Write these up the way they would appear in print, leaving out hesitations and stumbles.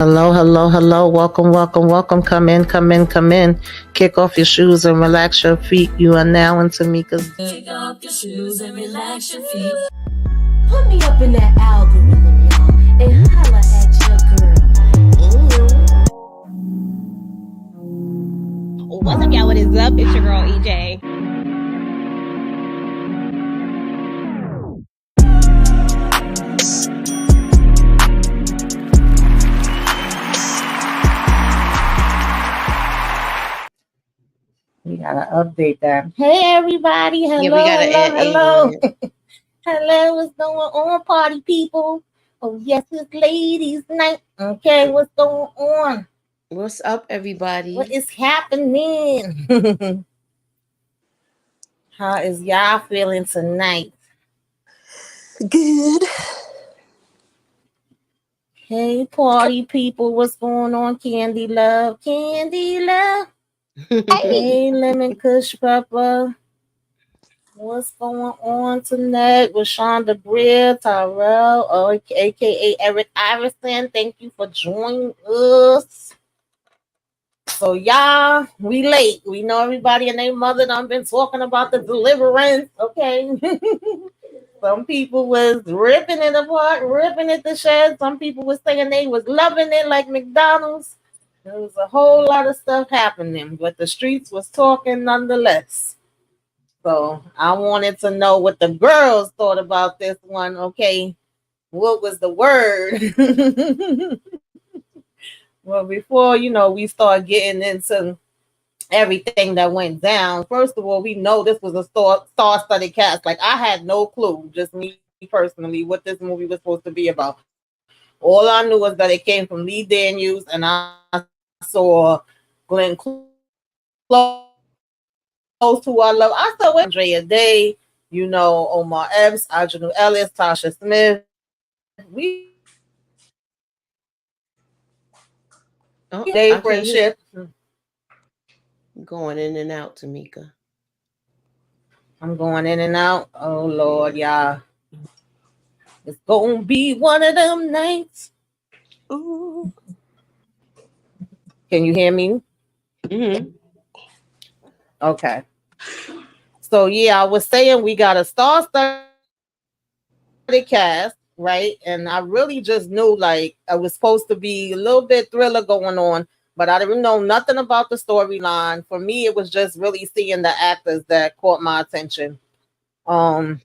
Hello, hello, hello. Welcome, welcome, welcome. Come in, come in, come in. Kick off your shoes and relax your feet. You are now in Tamika's. Kick off your shoes and relax your feet. Put me up in that algorithm, y'all, and holla at your girl. What's up, y'all? What is up? It's your girl, EJ. We gotta update that. Hey, everybody. Hello, Yeah, we gotta hello, add hello. A Hello, what's going on, party people? Oh, yes, it's ladies' night. Okay, what's going on? What's up, everybody? What is happening? How is y'all feeling tonight? Good. Hey, party people, what's going on? Candy love, candy love. Hey, lemon kush pepper. What's going on tonight with Shonda Greer, Tyrell, aka Eric Iverson? Thank you for joining us. So y'all, we late. We know everybody and their mother done been talking about the deliverance. Okay. Some people was ripping it apart, ripping it to shed. Some people was saying they was loving it like McDonald's. There was a whole lot of stuff happening, but the streets was talking nonetheless. So I wanted to know what the girls thought about this one. Okay, what was the word? Well, before we start getting into everything that went down. First of all, we know this was a star-studded cast. Like I had no clue, just me personally, what this movie was supposed to be about. All I knew was that it came from Leedaniels, and I saw Glenn Close, who I love. I saw Andraday, Omar Epps, Ajanul Ellis, Tasha Smith. We Oh, day I can't hear. friendship. Going in and out, Tamika. I'm going in and out. Oh Lord, y'all. It's gonna be one of them nights. Ooh. Can you hear me? Mm-hmm. Okay. So yeah, I was saying we got a star-studded cast, right? And I really just knew like it was supposed to be a little bit thriller going on, but I didn't know nothing about the storyline. For me, it was just really seeing the actors that caught my attention. Um,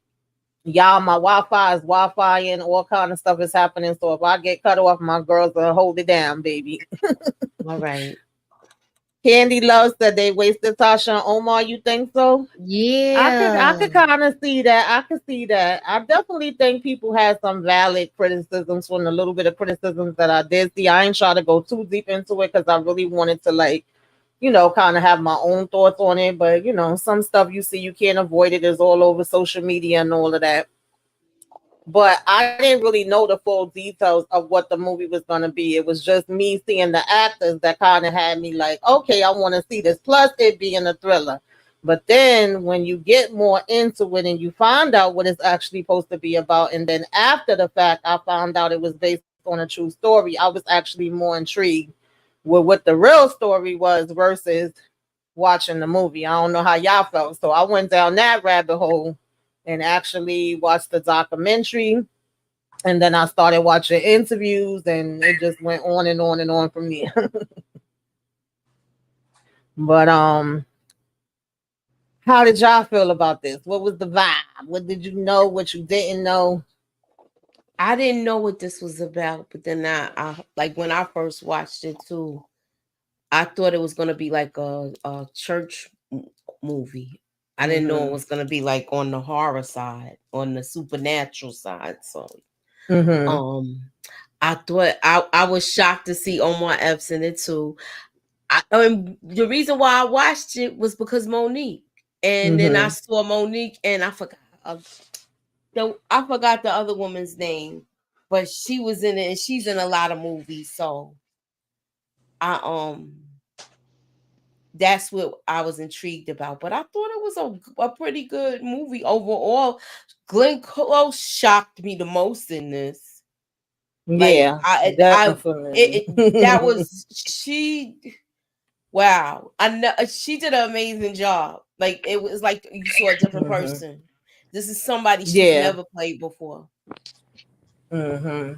y'all, my Wi-Fi is Wi-Fi and all kind of stuff is happening. So if I get cut off, my girls will hold it down, baby. All right. Candy loves that they wasted Tasha and Omar. You think so? I could Yeah. kind of see that. I could see that. I definitely think people had some valid criticisms from the little bit of criticisms that I did see. I ain't try to go too deep into it because I really wanted to kind of have my own thoughts on it. But some stuff you see you can't avoid it is all over social media and all of that. But I didn't really know the full details of what the movie was going to be. It was just me seeing the actors that kind of had me like, okay, I want to see this. Plus, it being a thriller. But then when you get more into it and you find out what it's actually supposed to be about, and then after the fact, I found out it was based on a true story, I was actually more intrigued with what the real story was versus watching the movie. I don't know how y'all felt. So I went down that rabbit hole and actually watched the documentary. And then I started watching interviews and it just went on and on and on from there. But how did y'all feel about this? What was the vibe? What did you know? What you didn't know? I didn't know what this was about, but then I like when I first watched it too. I thought it was gonna be like a church movie. I didn't know it Mm-hmm. was gonna be like on the horror side, on the supernatural side. So, Mm-hmm. um, I thought I was shocked to see Omar Epps in it too. The reason why I watched it was because Monique, and then I Mm-hmm. saw Monique, and I forgot the other woman's name, but she was in it, and she's in a lot of movies. So I that's what I was intrigued about. But I thought it was a pretty good movie overall. Glenn Close shocked me the most in this. Like Yeah, definitely. that was she. Wow, I know she did an amazing job. Like it was like you saw a different Hmm. person. This is somebody she's Yeah. never played before. Hmm.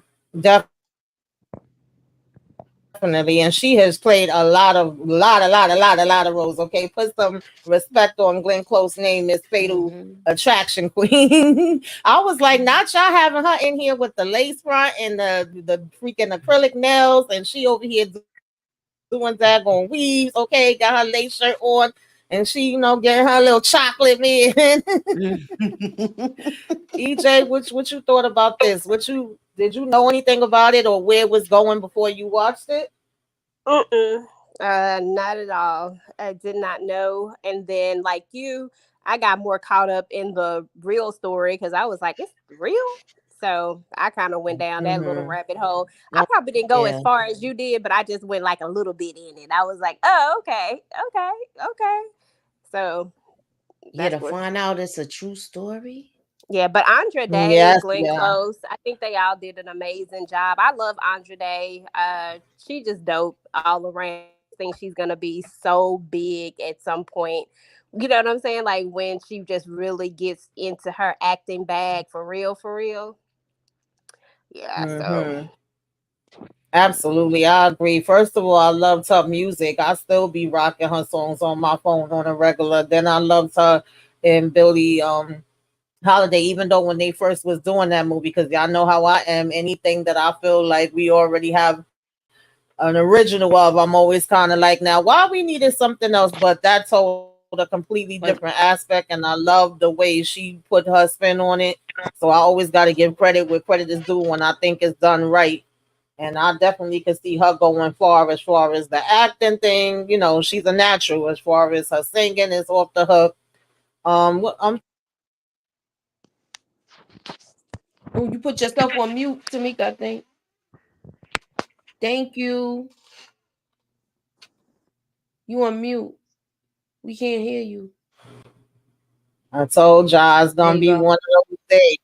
Definitely, and she has played a lot of roles. Okay, put some respect on Glenn Close name is Fatal Hmm. Attraction Queen. I was like, not y'all having her in here with the lace front and the freaking acrylic nails, and she over here doing daggone weaves. Okay, got her lace shirt on, and she, getting her little chocolate man. EJ, what you thought about this? What you did you know anything about it or where it was going before you watched it? Mm-mm. Not at all. I did not know. And then, like you, I got more caught up in the real story because I was like, it's real. So I kind of went down that little Mm-hmm. rabbit hole. I probably didn't go as Yeah, far as you did, but I just went like a little bit in it. I was like, oh, okay, okay, okay. So yeah. that's To what. find out it's a true story. Yeah, but Andraday, Yes, Glenn yeah. Close, I think they all did an amazing job. I love Andraday. She just dope all around. I just think she's gonna be so big at some point. You know what I'm saying? Like when she just really gets into her acting bag for real, for real. Yeah. So Mm-hmm. Absolutely, I agree. First of all, I loved her music. I still be rocking her songs on my phone on a regular. Then I loved her and Billy Holiday, even though when they first was doing that movie, because y'all know how I am. Anything that I feel like we already have an original of, I'm always kind of like, now why we needed something else, but that told a completely different But aspect, and I love the way she put her spin on it. So I always got to give credit where credit is due when I think it's done right. And I definitely could see her going far as the acting thing. She's a natural as far as her singing is off the hook. I'm oh, you put yourself on mute, Tamika. I think. Thank you. You on mute. We can't hear you. I told y'all it's There gonna you be go. one of those days.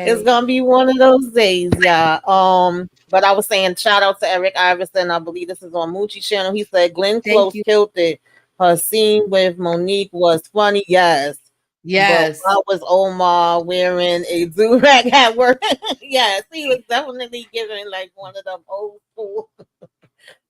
It's Okay. gonna be one of those days, y'all. But I was saying shout out to Eric Iverson. I believe this is on Moochie channel. He said Glenn Thank Close you. killed it. Her scene with Monique was funny, yes. But Yes. why was Omar wearing a do rag at work? Yes, he was definitely giving like one of them old school.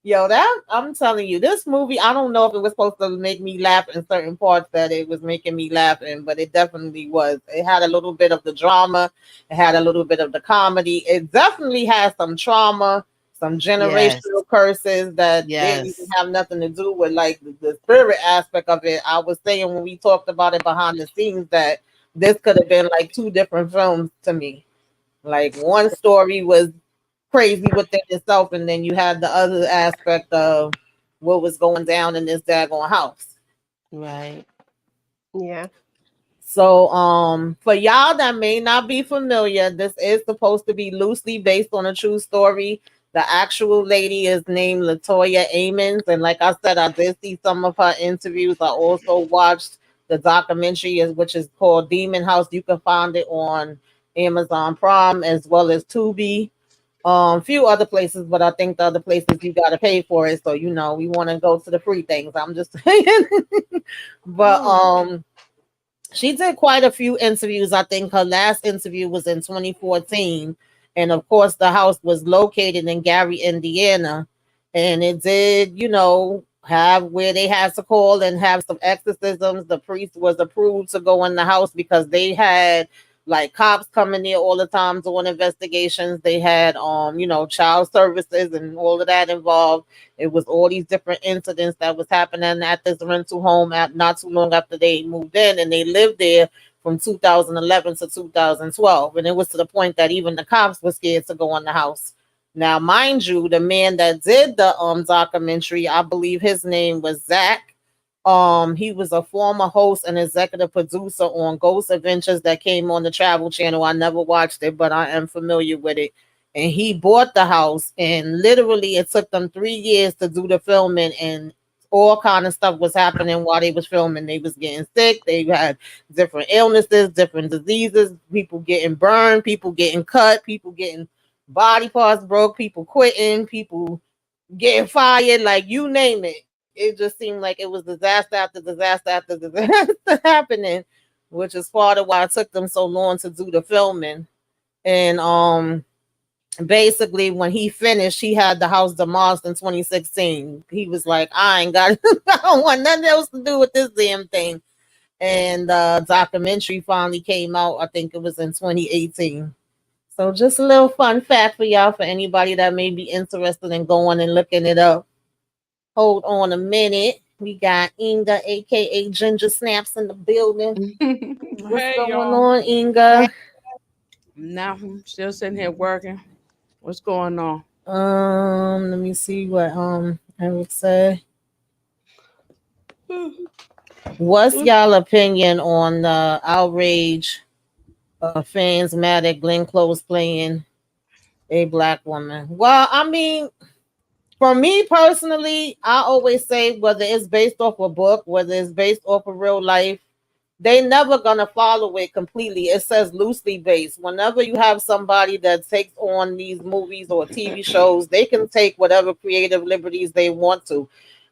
Yo, that I'm telling you, this movie, I don't know if it was supposed to make me laugh in certain parts that it was making me laugh in, but it definitely was. It had a little bit of the drama, it had a little bit of the comedy. It definitely had some trauma, some Yes. generational curses that didn't even Yes. have nothing to do with like the spirit aspect of it. I was saying when we talked about it behind the scenes that this could have been like two different films to me. Like one story was crazy within itself, and then you had the other aspect of what was going down in this daggone house. Right. yeah. So, for y'all that may not be familiar, this is supposed to be loosely based on a true story. The actual lady is named Latoya Amons, and like I said, I did see some of her interviews. I also watched the documentary, which is called Demon House. You can find it on Amazon Prime as well as Tubi. Few other places, but I think the other places you got to pay for it. So we want to go to the free things. I'm just saying. But Oh. she did quite a few interviews. I think her last interview was in 2014. And of course, the house was located in Gary, Indiana. And it did, have where they had to call and have some exorcisms. The priest was approved to go in the house because they had like cops coming there all the time doing investigations. They had child services and all of that involved. It was all these different incidents that was happening at this rental home at not too long after they moved in, and they lived there from 2011 to 2012. And it was to the point that even the cops were scared to go in the house. Now, mind you, the man that did the documentary, I believe his name was Zach. He was a former host and executive producer on Ghost Adventures that came on the Travel Channel. I never watched it, but I am familiar with it. And he bought the house, and literally it took them 3 years to do the filming. And all kind of stuff was happening while they was filming. They was getting sick. They had different illnesses, different diseases, people getting burned, people getting cut, people getting body parts broke, people quitting, people getting fired, like you name it. It just seemed like it was disaster after disaster after disaster happening, which is part of why it took them so long to do the filming. And basically when he finished, he had the house demolished in 2016. He was like, I ain't got I don't want nothing else to do with this damn thing. And the documentary finally came out, I think it was in 2018. So just a little fun fact for y'all, for anybody that may be interested in going and looking it up. Hold on a minute. We got Inga, aka Ginger Snaps, in the building. What's Hey, going y'all. on, Inga? Nothing. Still sitting here working. What's going on? Let me see what I would say. What's y'all opinion on the outrage fans mad at Glenn Close playing a black woman? Well, I mean, for me personally, I always say whether it's based off a book, whether it's based off of real life, they never gonna follow it completely. It says loosely based. Whenever you have somebody that takes on these movies or TV shows, they can take whatever creative liberties they want to.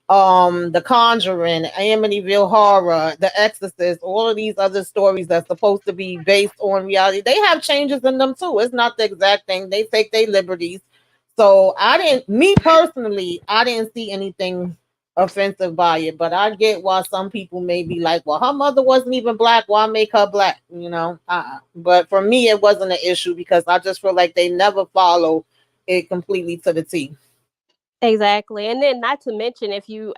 The Conjuring, Amityville Horror, The Exorcist, all of these other stories that's supposed to be based on reality, they have changes in them too. It's not the exact thing. They take their liberties. So me personally, I didn't see anything offensive by it, but I get why some people may be like, well, her mother wasn't even black. Why make her black? But for me, it wasn't an issue because I just feel like they never follow it completely to the T. Exactly. And then not to mention, if you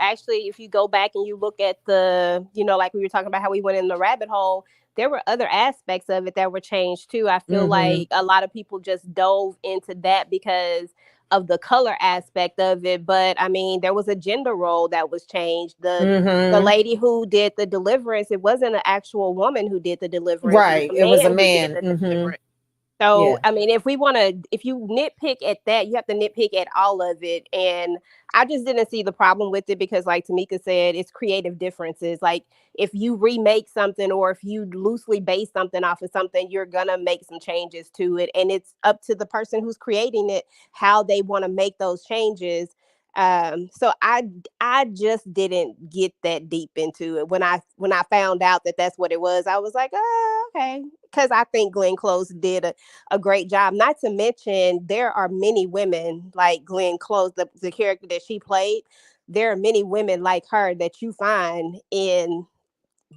go back and you look at the, like we were talking about how we went in the rabbit hole, there were other aspects of it that were changed too. I feel like a lot of people just dove into that because of the color aspect of it. But I mean, there was a gender role that was changed. The lady who did the deliverance, it wasn't an actual woman who did the deliverance. Right. It was a man. Who did the deliverance. So, I mean, if you nitpick at that, you have to nitpick at all of it. And I just didn't see the problem with it because, like Tamika said, it's creative differences. Like, if you remake something or if you loosely base something off of something, you're going to make some changes to it. And it's up to the person who's creating it, how they want to make those changes. So I just didn't get that deep into it. When I found out that that's what it was, I was like, oh, okay. Because I think Glenn Close did a great job. Not to mention, there are many women like Glenn Close, the character that she played. There are many women like her that you find in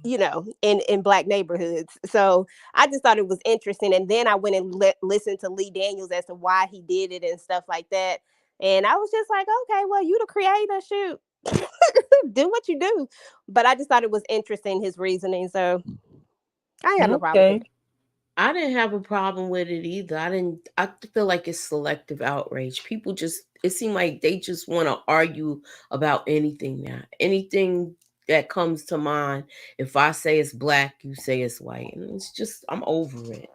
black neighborhoods. So I just thought it was interesting. And then I went and listened to Leedaniels as to why he did it and stuff like that. And I was just like, okay, well, you the creator, shoot. Do what you do. But I just thought it was interesting, his reasoning. So I ain't got no problem with it. I didn't have a problem with it either. I feel like it's selective outrage. People it seemed like they just want to argue about anything now. Anything that comes to mind. If I say it's black, you say it's white. And it's just, I'm over it.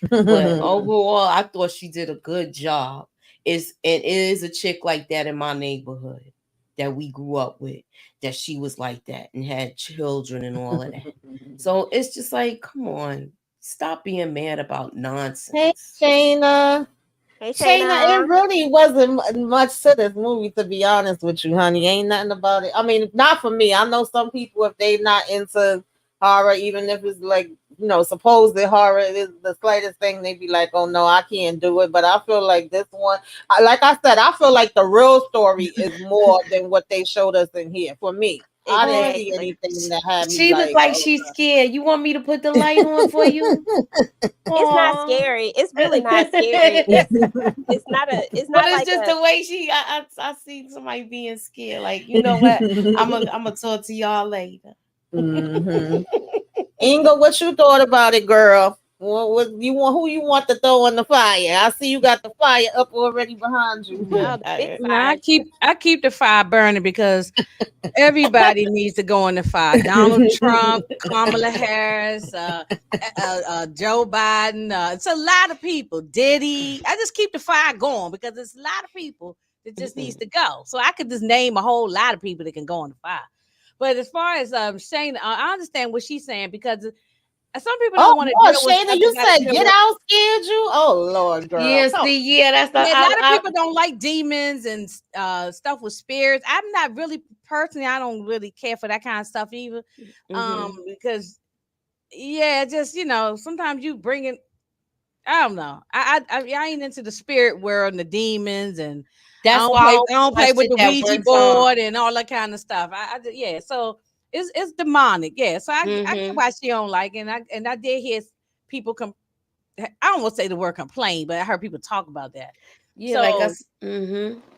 But overall, I thought she did a good job. It is a chick like that in my neighborhood that we grew up with, that she was like that and had children and all of that. So it's just like, come on. Stop being mad about nonsense. Hey, Shayna. Hey, Shayna, it really wasn't much to this movie, to be honest with you, honey. Ain't nothing about it. I mean, not for me. I know some people, if they not into horror, even if it's like, supposed horror is the slightest thing, they be like, oh no, I can't do it. But I feel like this one, like I said, I feel like the real story is more than what they showed us in here for me. I didn't see anything that had me. She looked like she's scared. You want me to put the light on for you? It's not scary. It's really not scary. It's not. It's not. But it's like just the way she. I see somebody being scared. Like, you know what? I'm gonna talk to y'all later. Inga, what you thought about it, girl? What you want? Who you want to throw in the fire? I see you got the fire up already behind you. I keep the fire burning because everybody needs to go in the fire. Donald Trump, Kamala Harris, Joe Biden. It's a lot of people. Diddy. I just keep the fire going because it's a lot of people It just needs to go. So I could just name a whole lot of people that can go on the fire. But as far as Shane, I understand what she's saying because some people Oh don't want to Lord, deal with Shayna, stuff you that got to said deal Get with. Out scared you? Oh Lord, girl. Yeah, Come. see, yeah, that's the Yeah, a lot of people don't like demons and stuff with spirits. I'm not really personally. I don't really care for that kind of stuff either, because yeah, just sometimes you bring in. I don't know. I ain't into the spirit world and the demons, and that's why I I don't play watched with it the that Ouija one time. board and all that kind of stuff. Yeah. So it's demonic. Yeah. So I get why she don't like, and I did hear people I don't want to say the word complain, but I heard people talk about that. Yeah, like So us.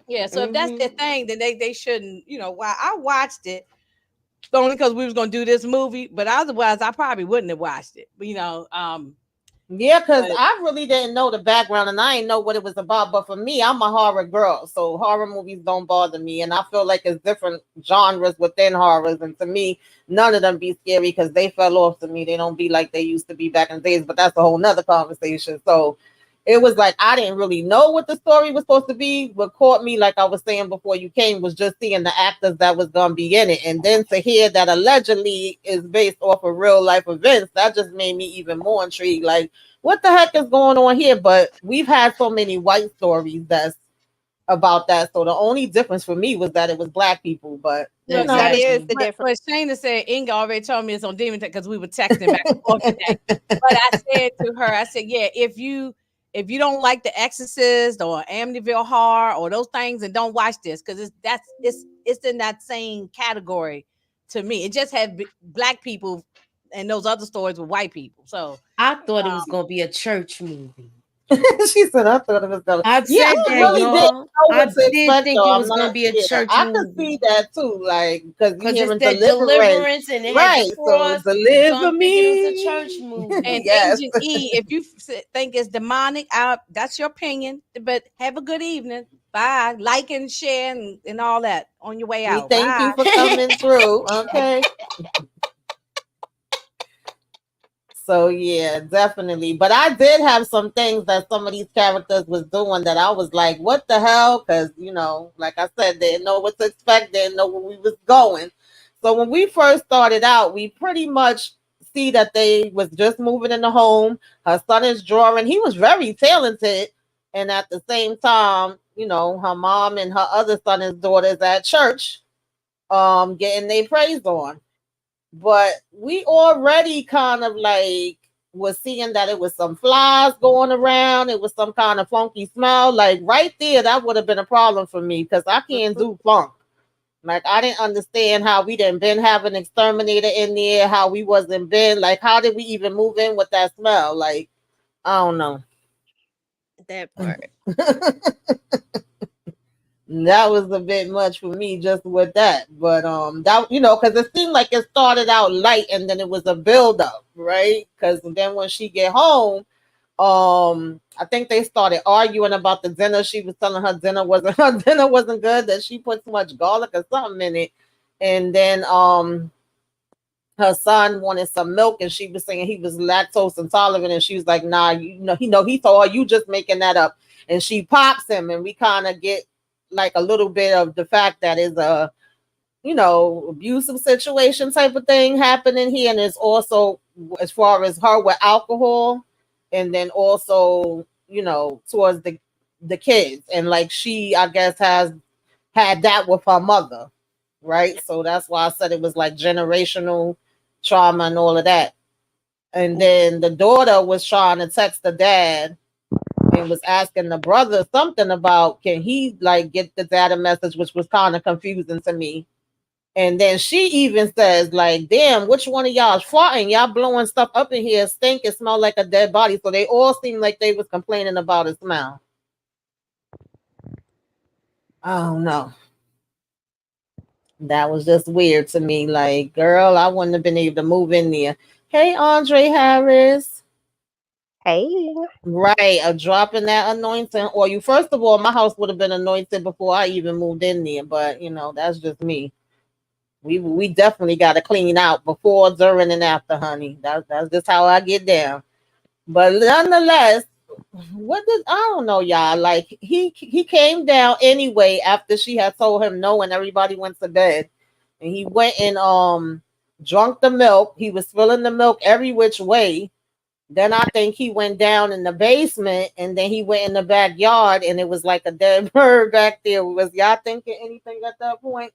yeah, so if that's their thing, then they shouldn't. Why I watched it only because we was gonna do this movie, but otherwise I probably wouldn't have watched it. Yeah, because But I really didn't know the background and I didn't know what it was about. But for me, I'm a horror girl. So horror movies don't bother me. And I feel like it's different genres within horrors. And to me, none of them be scary because they fell off to me. They don't be like they used to be back in the days. But that's a whole nother conversation. So it was like I didn't really know what the story was supposed to be. What caught me, like I was saying before you came, was just seeing the actors that was gonna be in it. And then to hear that allegedly is based off of real life events, that just made me even more intrigued. Like, what the heck is going on here? But we've had so many white stories that's about that. So the only difference for me was that it was black people. But well, That but is Exactly. the difference. but Shayna said Inga already told me it's on Demon because we were texting back and forth today. But I said to her, I said, yeah, if you don't like The Exorcist or Amityville Horror or those things, and don't watch this because it's in that same category to me. It just had black people and those other stories with white people. So I thought it was um, gonna be a church movie. she said, I thought it was gonna. I Yeah, said I that, really didn't y'all. know I what to did expect, think though. it I'm was not. gonna be a Yeah, church I could movie see that too. Like, because you because it's hearing that deliverance, deliverance and it had the right? So cross, so deliver I'm thinking it was a church me. movie. and Yes. Agent E, if you think it's demonic, that's your opinion. But have a good evening. Bye. Like and share and all that on your way We out. thank you Bye. for coming through. Okay. So yeah, definitely. But I did have some things that some of these characters was doing that I was like, what the hell? Because like I said, they didn't know what to expect, they didn't know where we was going. So when we first started out, we pretty much see that they was just moving in the home. Her son is drawing. He was very talented. And at the same time, her mom and her other son and daughters at church, getting their praise on. But we already kind of like was seeing that it was some flies going around. It was some kind of funky smell. Like right there, that would have been a problem for me because I can't do funk. Like I didn't understand how we didn't been have an exterminator in there, how we wasn't been like how did we even move in with that smell? Like I don't know. That part. That was a bit much for me just with that. But that because it seemed like it started out light and then it was a build up, right? Because then when she get home, I think they started arguing about the dinner. She was telling her dinner wasn't her dinner wasn't good, that she put too much garlic or something in it. And then her son wanted some milk and she was saying he was lactose intolerant and she was like, nah, he told her you just making that up. And she pops him and we kind of get like a little bit of the fact that is a abusive situation type of thing happening here. And it's also as far as her with alcohol and then also, towards the kids. And like she, I guess, has had that with her mother, right? So that's why I said it was like generational trauma and all of that. And then the daughter was trying to text the dad and was asking the brother something about can he like get the dad a message, which was kind of confusing to me. And then she even says, like, damn, which one of y'all is farting? Y'all blowing stuff up in here, stink, it smell like a dead body. So they all seem like they was complaining about a smell. I don't know. That was just weird to me. Like, girl, I wouldn't have been able to move in there. Hey, Andre Harris. Hey. Right, a drop in that anointing. Or you, first of all, my house would have been anointed before I even moved in there. But that's just me. We definitely got to clean out before, during, and after, honey. That's just how I get down. But nonetheless, what did I don't know, y'all. Like he came down anyway after she had told him no, and everybody went to bed, and he went and drunk the milk. He was spilling the milk every which way. Then I think he went down in the basement, and then he went in the backyard, and it was like a dead bird back there. Was y'all thinking anything at that point?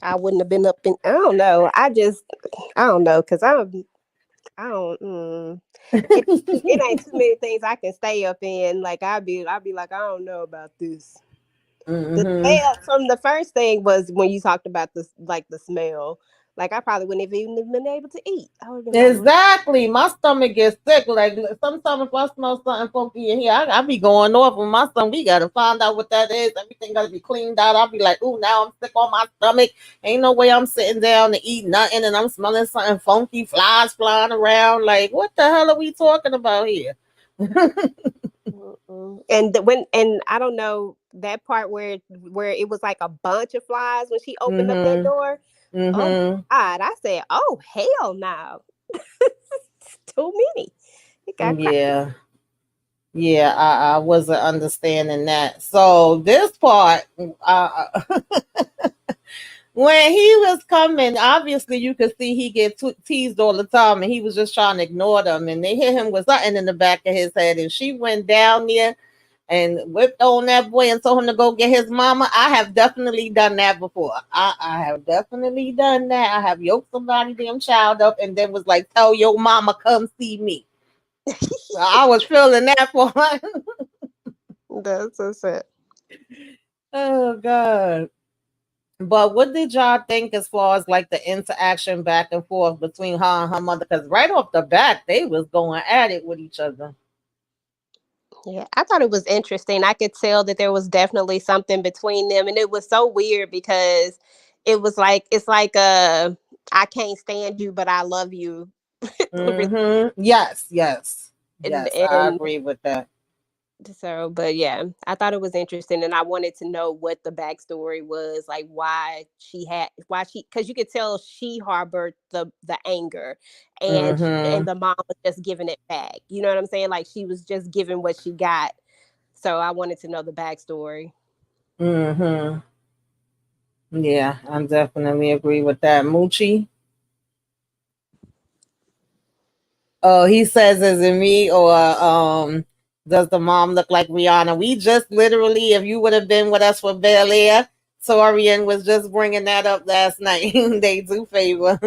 I wouldn't have been up in. I don't know. I don't know because I don't. It ain't too many things I can stay up in. Like I'd be like, I don't know about this. The Mm-hmm. smell from the first thing was when you talked about this, like the smell. Like I probably wouldn't have even been able to eat. I would have been like, Exactly. My stomach gets sick. Like sometimes if I smell something funky in here, I be going off with my stomach. We gotta find out what that is. Everything gotta be cleaned out. I'll be like, ooh, now I'm sick on my stomach. Ain't no way I'm sitting down to eat nothing and I'm smelling something funky, flies flying around. Like, what the hell are we talking about here? mm-mm. And I don't know that part where it was like a bunch of flies when she opened up that Mm-hmm. door. Oh my Mm-hmm. God! I said, oh hell no, too many. It got crazy. Yeah. Yeah, I wasn't understanding that. So this part, when he was coming, obviously you could see he get teased all the time, and he was just trying to ignore them. And they hit him with something in the back of his head, and she went down there and whipped on that boy and told him to go get his mama. I have definitely done that before. I have definitely done that. I have yoked somebody damn child up and then was like, "Tell your mama come see me." So I was feeling that part. That's so sad. Oh God. But what did y'all think as far as like the interaction back and forth between her and her mother? Because right off the bat, they was going at it with each other. Yeah, I thought it was interesting. I could tell that there was definitely something between them, and it was so weird because it was like it's like I can't stand you, but I love you. Yes, yes, and, yes. I and agree with that. so, but yeah, I thought it was interesting, and I wanted to know what the backstory was, like why she, because you could tell she harbored the anger, and Mm-hmm. the mom was just giving it back. You know what I'm saying? Like she was just giving what she got. So I wanted to know the backstory. Mm-hmm. Yeah, I definitely agree with that. Moochie. Oh, he says, is it me or does the mom look like Rihanna? We just literally, if you would have been with us for Bel Air, Torian was just bringing that up last night. They do favor.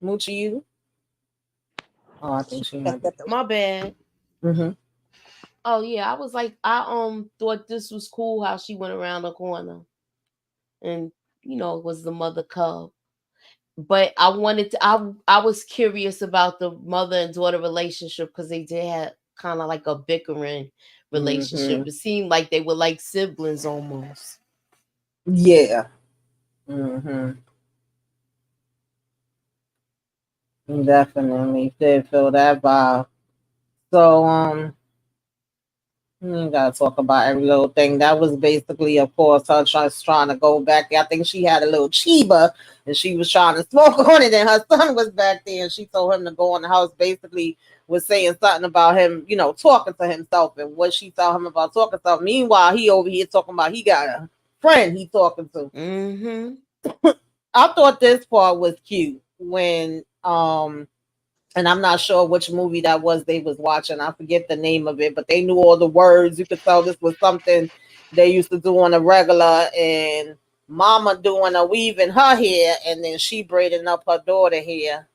Moochie, you? Oh, I think she might be. My bad. Mm-hmm. Oh yeah, I was like, I thought this was cool how she went around the corner and it was the mother cub. But I was curious about the mother and daughter relationship because they did have kind of like a bickering relationship. Mm-hmm. It seemed like they were like siblings almost. Yeah. Mm-hmm. Definitely did feel that vibe. So we ain't gotta talk about every little thing. That was basically, of course, her trying to go back there. I think she had a little chiba and she was trying to smoke on it, and her son was back there and she told him to go in the house. Basically, was saying something about him, talking to himself and what she told him about talking to him. Meanwhile, he over here talking about he got a friend he talking to. Mm-hmm. I thought this part was cute when and I'm not sure which movie that was they was watching. I forget the name of it, but they knew all the words. You could tell this was something they used to do on a regular. And Mama doing a weaving her hair, and then she braiding up her daughter hair.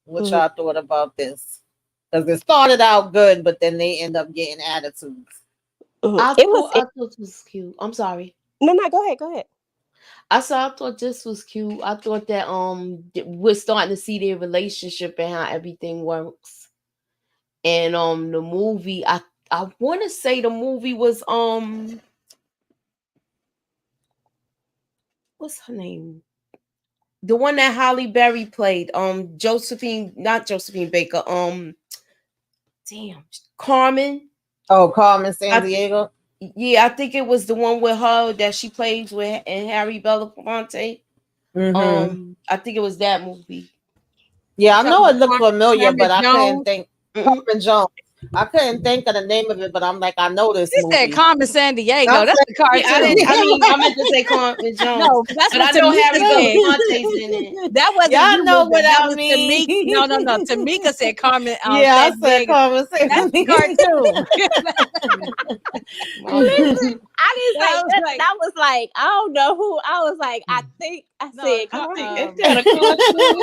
What Mhm, y'all thought about this? Because it started out good, but then they end up getting attitudes. mhm. I It was thought I thought it was cute. I'm sorry. no, no. Go ahead, go ahead. I thought this was cute. I thought that we're starting to see their relationship and how everything works. And the movie, I want to say the movie was what's her name? The one that Holly Berry played. Josephine, not Josephine Baker. Damn, Carmen. Oh, Carmen San I th- Diego. yeah, I think it was the one with her that she plays with and Harry Belafonte. I think it was that movie. Yeah, I know it looked Carmen familiar, but I couldn't Jones. think. Carmen Jones. I couldn't think of the name of it, but I'm like, I know this She said movie. Carmen San Diego. I That's the Yeah, I cartoon. didn't. I mean, I meant to say Carmen Jones, No, that's but what I know Harry Tamika said. Belafonte's in it. That wasn't Y'all you, know what that I was mean. Tamika. No. Tamika said Carmen Yeah, I San said Diego. Carmen San That's the Diego. cartoon. My bad. Listen, I didn't say That was that. like I was like, I don't know who. I was like, I think I no, said Carmen. Ain't that a cartoon?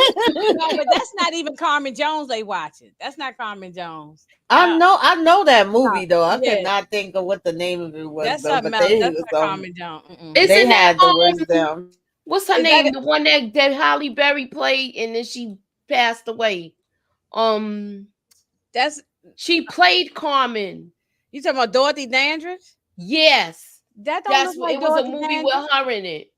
no, but that's not even Carmen Jones they watching. That's not Carmen Jones. I know that No, movie though. I could yeah, not think of what the name of it was that's though, something but else. they That's was not Carmen Jones. Mm-mm. Isn't they that had the words down. what's her Is that name? The one that Halle Berry played and then she passed away. that's She played Carmen. you talking about Dorothy Dandridge? Yes, That don't that's look like it. Was a Dorothy movie Dandridge. with her in it.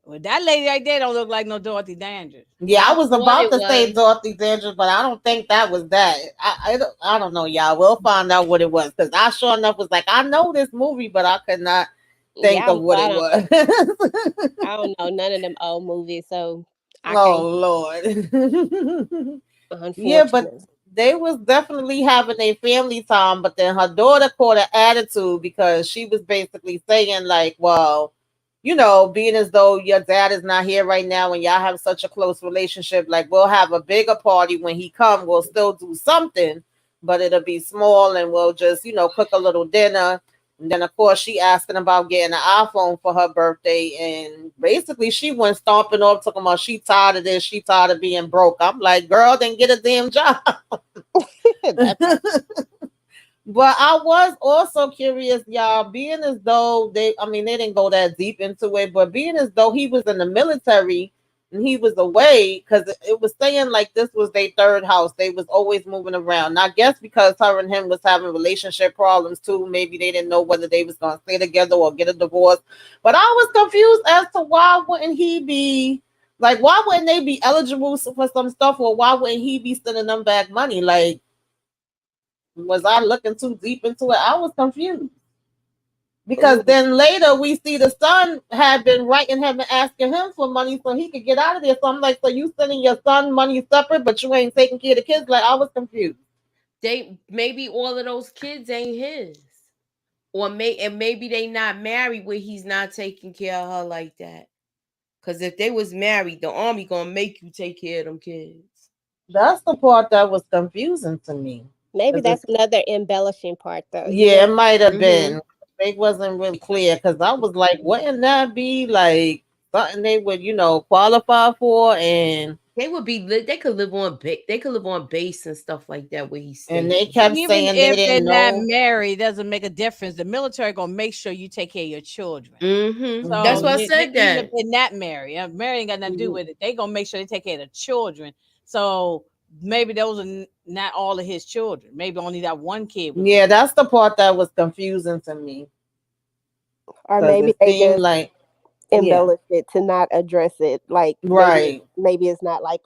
Well, that lady right there don't look like no Dorothy Dandridge. Yeah, I I was thought about it to say was. Dorothy Dandridge, but I don't think that was that. I don't know, y'all. We'll find out what it was because I sure enough was like, I know this movie, but I could not think Y'all of what know it was. I don't know none of them old movies, so I Oh can't. Lord. Yeah, but Unfortunately, they was definitely having a family time, but then her daughter caught an attitude because she was basically saying like, well, being as though your dad is not here right now and y'all have such a close relationship, like we'll have a bigger party when he come, we'll still do something, but it'll be small and we'll just, cook a little dinner. And then of course she asking about getting an iPhone for her birthday, and basically she went stomping off talking about she tired of this, she tired of being broke. I'm like, girl, then get a damn job. that part. But I was also curious, y'all, being as though they didn't go that deep into it, but being as though he was in the military and he was away, because it was saying like this was their third house. They was always moving around. And I guess because her and him was having relationship problems too, maybe they didn't know whether they was going to stay together or get a divorce. But I was confused as to why wouldn't he be, like, why wouldn't they be eligible for some stuff, or why wouldn't he be sending them back money? Like, was I looking too deep into it? I was confused. Because then later we see the son had been writing him and asking him for money so he could get out of there. So I'm like, so you sending your son money separate, but you ain't taking care of the kids? Like, I was confused. Maybe all of those kids ain't his. Maybe they not married where he's not taking care of her like that. Cause if they was married, the army gonna make you take care of them kids. That's the part that was confusing to me. Maybe that's another embellishing part, though. Yeah, it might have been. It wasn't really clear because I was like, wouldn't that be like something they would, qualify for? And they would be. They could live on. They could live on base and stuff like that where he's staying. And they kept Even saying if they they're didn't not know. married, doesn't make a difference. The military gonna make sure you take care of your children. So So that's why I said that. even if they're not married, married ain't got nothing to do with it. They gonna make sure they take care of the children. So maybe those are not all of his children. Maybe only that one kid. Yeah, that's the part that was confusing to me. Or maybe they just like embellish it to not address it. Like, right. Maybe it's not like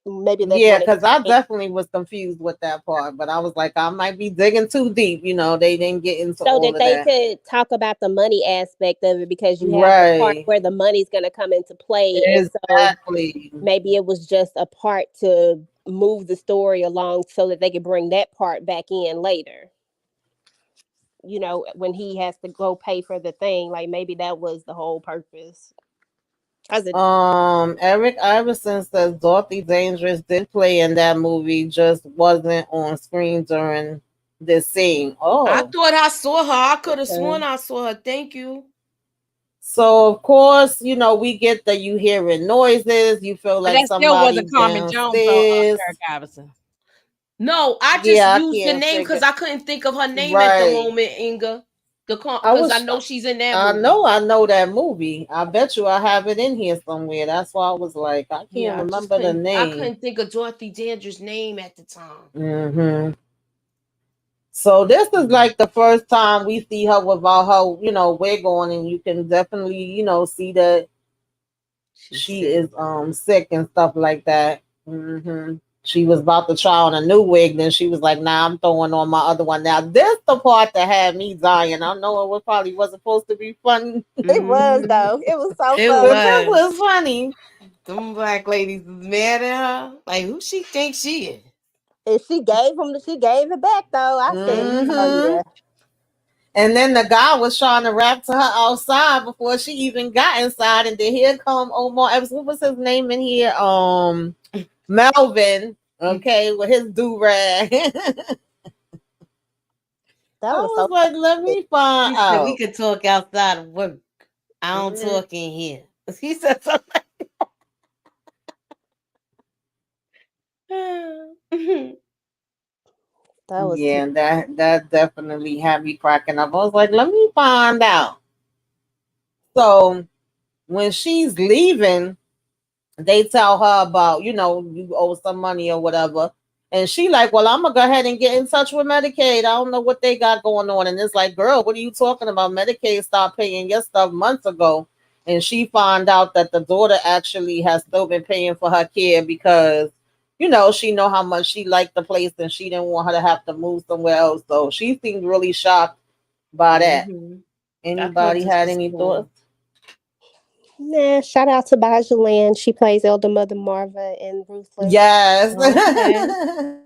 maybe that's yeah, because I definitely was confused with that part, but I was like, I might be digging too deep. They didn't get into so all that of they that. could talk about the money aspect of it, because you have the part Right. where the money's going to come into play. Exactly. And so maybe it was just a part to move the story along so that they could bring that part back in later. When he has to go pay for the thing, like maybe that was the whole purpose. Eric Iverson says Dorothy Dangerous did play in that movie, just wasn't on screen during this scene. Oh, I thought I saw her. I could have sworn I saw her. Thank you. So of course, we get that you hearing noises, you feel like that still wasn't Carmen downstairs. Jones, Eric Iverson. No, I just used the name because I couldn't think of her name at the moment, Inga. Because I know she's in that movie. I know that movie. I bet you I have it in here somewhere. That's why I was like, I can't remember the name. I couldn't think of Dorothy Dandridge's name at the time. Mm-hmm. So this is like the first time we see her without her, wig on, and you can definitely, see that she is sick and stuff like that. Mm-hmm. She was about to try on a new wig, then she was like, "Nah, I'm throwing on my other one." Now this the part that had me dying. I know probably wasn't supposed to be funny. It was though. It was so funny. It was funny. Them black ladies is mad at her. Like, who she think she is? And she gave it back though. I said, oh Mm-hmm. yeah, And then the guy was trying to rap to her outside before she even got inside. And then here come Omar Epps. What was his name in here? Melvin. Okay, with his do rag. that I was was so like, let me find He said we out. could talk outside of work. I don't Mhm. talk in here. He said something. that was Yeah, that definitely had me cracking up. I was like, let me find out. So when she's leaving, they tell her about, you owe some money or whatever. And she like, well, I'm gonna go ahead and get in touch with Medicaid. I don't know what they got going on. And it's like, girl, what are you talking about? Medicaid stopped paying your stuff months ago. And she found out that the daughter actually has still been paying for her care because, she know how much she liked the place and she didn't want her to have to move somewhere else. So she seemed really shocked by that. I thought Anybody this had was any cool. thoughts? nah. Shout out to Baja Land. She plays Elder Mother Marva in Ruthless. Yes. Okay.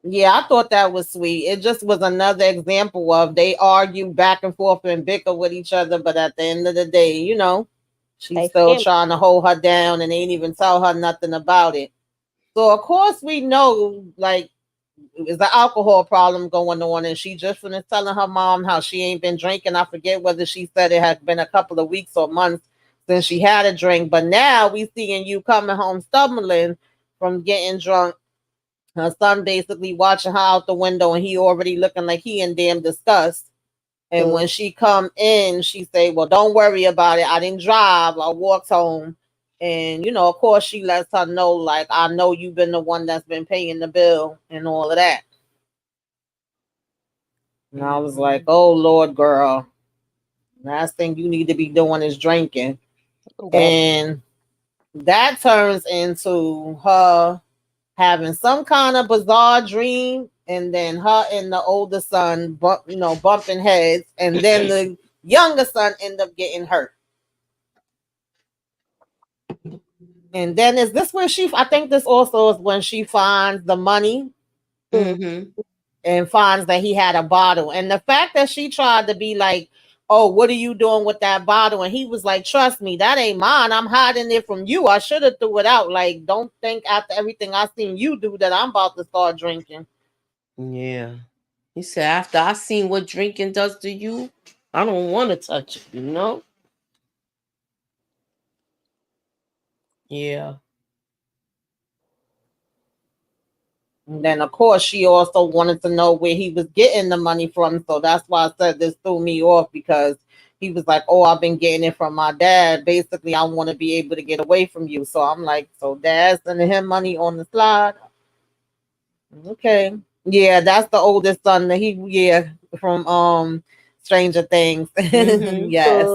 Yeah, I thought that was sweet. It just was another example of they argue back and forth and bicker with each other, but at the end of the day, she's They still family. trying to hold her down and ain't even tell her nothing about it. So of course we know like there's an alcohol problem going on, and she just finished telling her mom how she ain't been drinking. I forget whether she said it had been a couple of weeks or months since she had a drink, but now we seeing you coming home stumbling from getting drunk, her son basically watching her out the window and he already looking like he in damn disgust. And when she come in, she say, well, don't worry about it. I didn't drive. I walked home. And, of course she lets her know, like, I know you've been the one that's been paying the bill and all of that. And I was like, oh, Lord, girl. Last thing you need to be doing is drinking. That And that turns into her having some kind of bizarre dream, and then her and the older son bumping heads, and then the younger son end up getting hurt. And then is this where I think this also is when she finds the money Mm-hmm. and finds that he had a bottle. And the fact that she tried to be like, oh, what are you doing with that bottle? And he was like, trust me, that ain't mine. I'm hiding it from you. I should have threw it out. Like, don't think after everything I seen you do that I'm about to start drinking. Yeah. He said, after I seen what drinking does to you, I don't want to touch it. Yeah. And then, of course, she also wanted to know where he was getting the money from. So that's why I said this threw me off, because he was like, oh, I've been getting it from my dad. Basically, I want to be able to get away from you. So I'm like, so dad's sending him money on the slide? Okay. Yeah, that's the oldest son that from Stranger Things. Mm-hmm. Yes.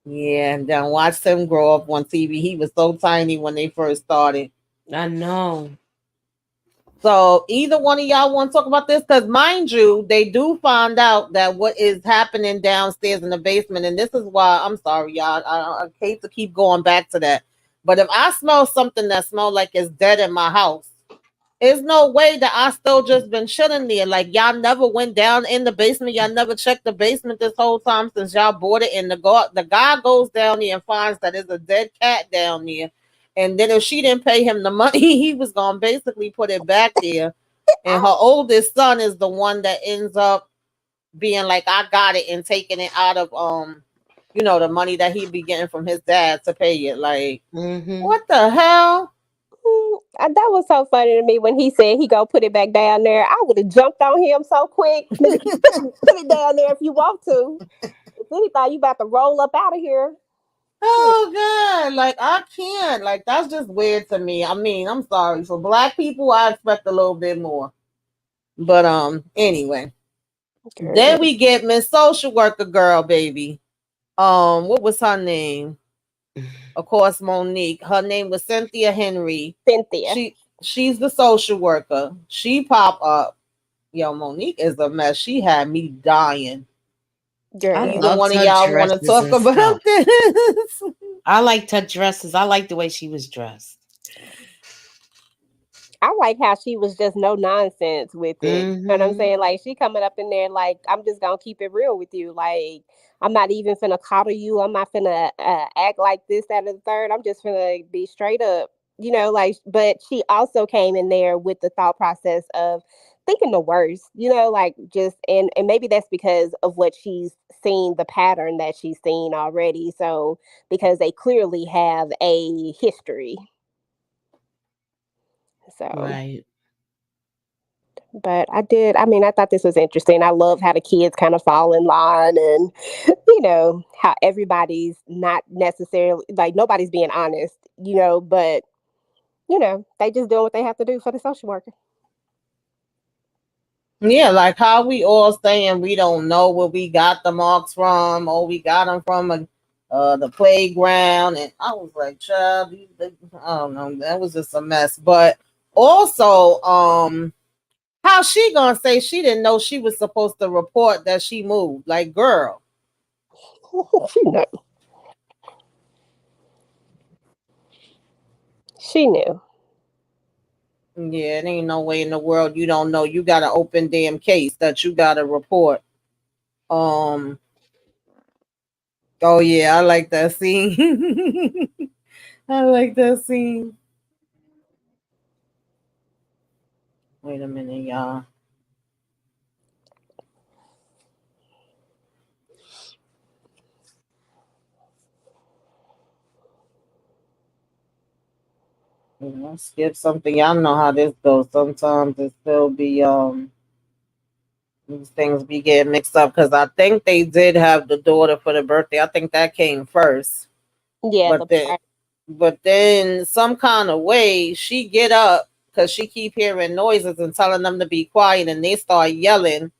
Yeah, and then watched him grow up on TV. He was so tiny when they first started. I know. So either one of y'all want to talk about this? Because mind you, they do find out that what is happening downstairs in the basement, and this is why I'm sorry, y'all. I hate to keep going back to that, but if I smell something that smells like it's dead in my house, there's no way that I still just been chilling there. Like, y'all never went down in the basement. Y'all never checked the basement this whole time since y'all bought it. And the guy goes down there and finds that there's a dead cat down there. And then if she didn't pay him the money, he was gonna basically put it back there. And her oldest son is the one that ends up being like, I got it, and taking it out of the money that he'd be getting from his dad to pay it. Like, Mm-hmm. what the hell? that was so funny to me when he said he go put it back down there. I would have jumped on him so quick. Nigga, put it down there if you want to. If anything, you about to roll up out of here. Oh god, like I can't. Like that's just weird to me. I mean, I'm sorry. For black people, I expect a little bit more. But anyway. Girl. Then we get Miss Social Worker Girl, baby. What was her name? Of course, Monique. Her name was Cynthia Henry. Cynthia. She's the social worker. She pop up. Yo, Monique is a mess. She had me dying. I Girl. Either loved one of her y'all want to dresses talk and about stuff. this? I liked her dresses. I liked the way she was dressed. I like how she was just no nonsense with it. You know what I'm Mm-hmm. saying? Like she coming up in there like I'm just gonna keep it real with you. Like I'm not even finna coddle you. I'm not finna act like this, that, and the third. I'm just finna be straight up. You know, like. But she also came in there with the thought process of thinking the worst. You know, like just and maybe that's because of what she's seen, the pattern that she's seen already. So because they clearly have a history. So. Right. But I did. I mean, I thought this was interesting. I love how the kids kind of fall in line and, how everybody's not necessarily like nobody's being honest, but, they just doing what they have to do for the social worker. Yeah, like how we all saying we don't know where we got the marks from, or we got them from the playground, and I was like, child, I don't know, that was just a mess. But also, how she gonna say she didn't know she was supposed to report that she moved? Like, girl, She knew. She knew. yeah, it ain't no way in the world you don't know. You got an open damn case that you got to report. Um, oh yeah, I like that scene. I like that scene. Wait a minute, y'all. Skip something. Y'all know how this goes. Sometimes it still be these things be getting mixed up because I think they did have the daughter for the birthday. I think that came first. Yeah, the But then part. but then some kind of way she get up because she keep hearing noises and telling them to be quiet, and they start yelling,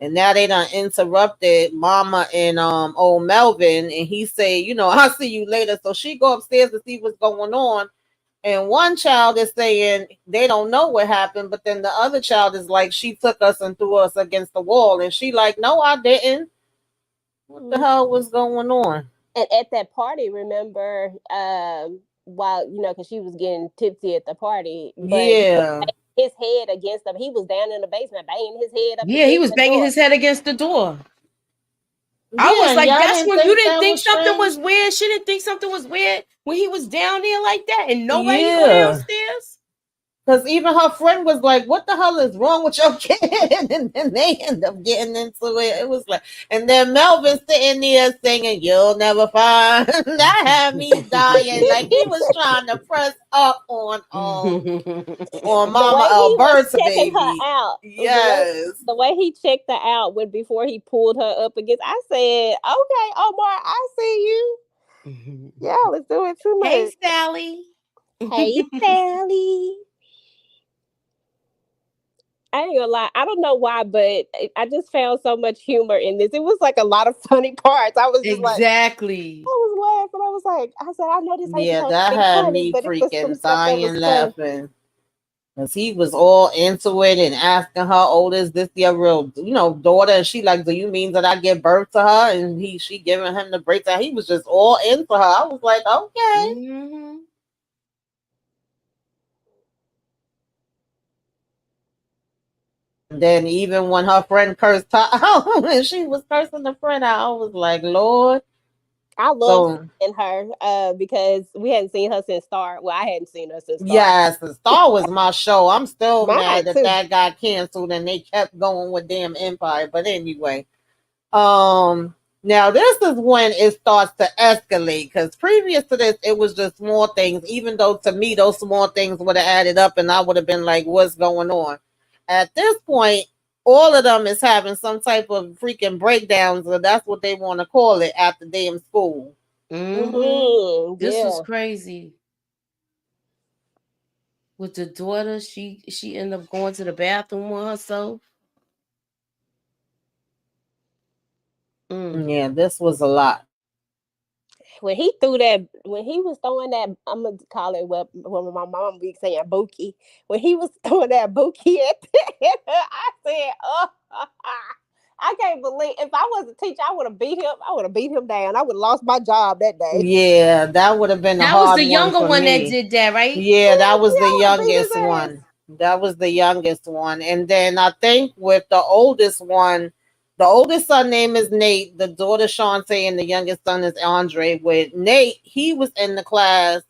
and now they done interrupted mama and old Melvin, and he say, I'll see you later. So she go upstairs to see what's going on. And one child is saying they don't know what happened, but then the other child is like, she took us and threw us against the wall. And she like, no, I didn't. What the Mhm. hell was going on? And at that party, remember, while because she was getting tipsy at the party, but he was Yeah. banging his head against them. He was down in the basement banging his head up Yeah, he against was the banging door. his head against the door. I Yeah, was and like, y'all that's didn't when you think didn't that think was something strange? was weird. She didn't think something was weird when he was down there like that and nobody go Yeah. downstairs. Because even her friend was like, what the hell is wrong with your kid? And then they end up getting into it. It was like, and then Melvin sitting there singing, you'll never find. That had me dying. Like he was trying to press up on The Mama way he was Alberta, checking her baby. out, Yes. the way he checked her out when before he pulled her up against, I said, "Okay, Omar, I see you. Y'all is doing too Hey, much." Sally. Hey, Sally. I ain't gonna lie. I don't know why, but I just found so much humor in this. It was like a lot of funny parts. I was just like, I Exactly. was laughing. I was like, I said, I know this ain't Yeah, supposed to that be had funny, me but it was some freaking stuff that was dying funny. laughing. Because he was all into it and asking her, oh, is this your real, daughter? And she like, do you mean that I give birth to her? And she giving him the breakdown. He was just all into her. I was like, okay. Hmm. And then even when her friend cursed her out and she was cursing the friend out, I was like, Lord. I love So seeing her because we hadn't seen her since Star. Well, I hadn't seen her since Star. yes, the Star was my show. I'm still mad Mine that too. that got canceled and they kept going with damn Empire. But anyway, um, now this is when it starts to escalate because previous to this, it was just small things. Even though to me, those small things would have added up, and I would have been like, "What's going on?" At this point, all of them is having some type of freaking breakdowns, or that's what they want to call it at the damn school. Hmm. This was Yeah. crazy. With the daughter, she ended up going to the bathroom with herself. Mm. Yeah, this was a lot. when he threw that, when he was throwing that, I'm gonna call it what my mom be saying, Buki. When he was throwing that Buki at I said, oh, I can't believe if I was a teacher, I would have beat him. I would have beat him down. I would have lost my job that day. Yeah, that would have been a That was hard the one younger for one that me. did that, right? Yeah, that was Yeah, the I would have beat youngest his ass. one. That was the youngest one. And then I think with the oldest one, the oldest son name is Nate, the daughter Shantae, and the youngest son is Andre. With Nate, he was in the class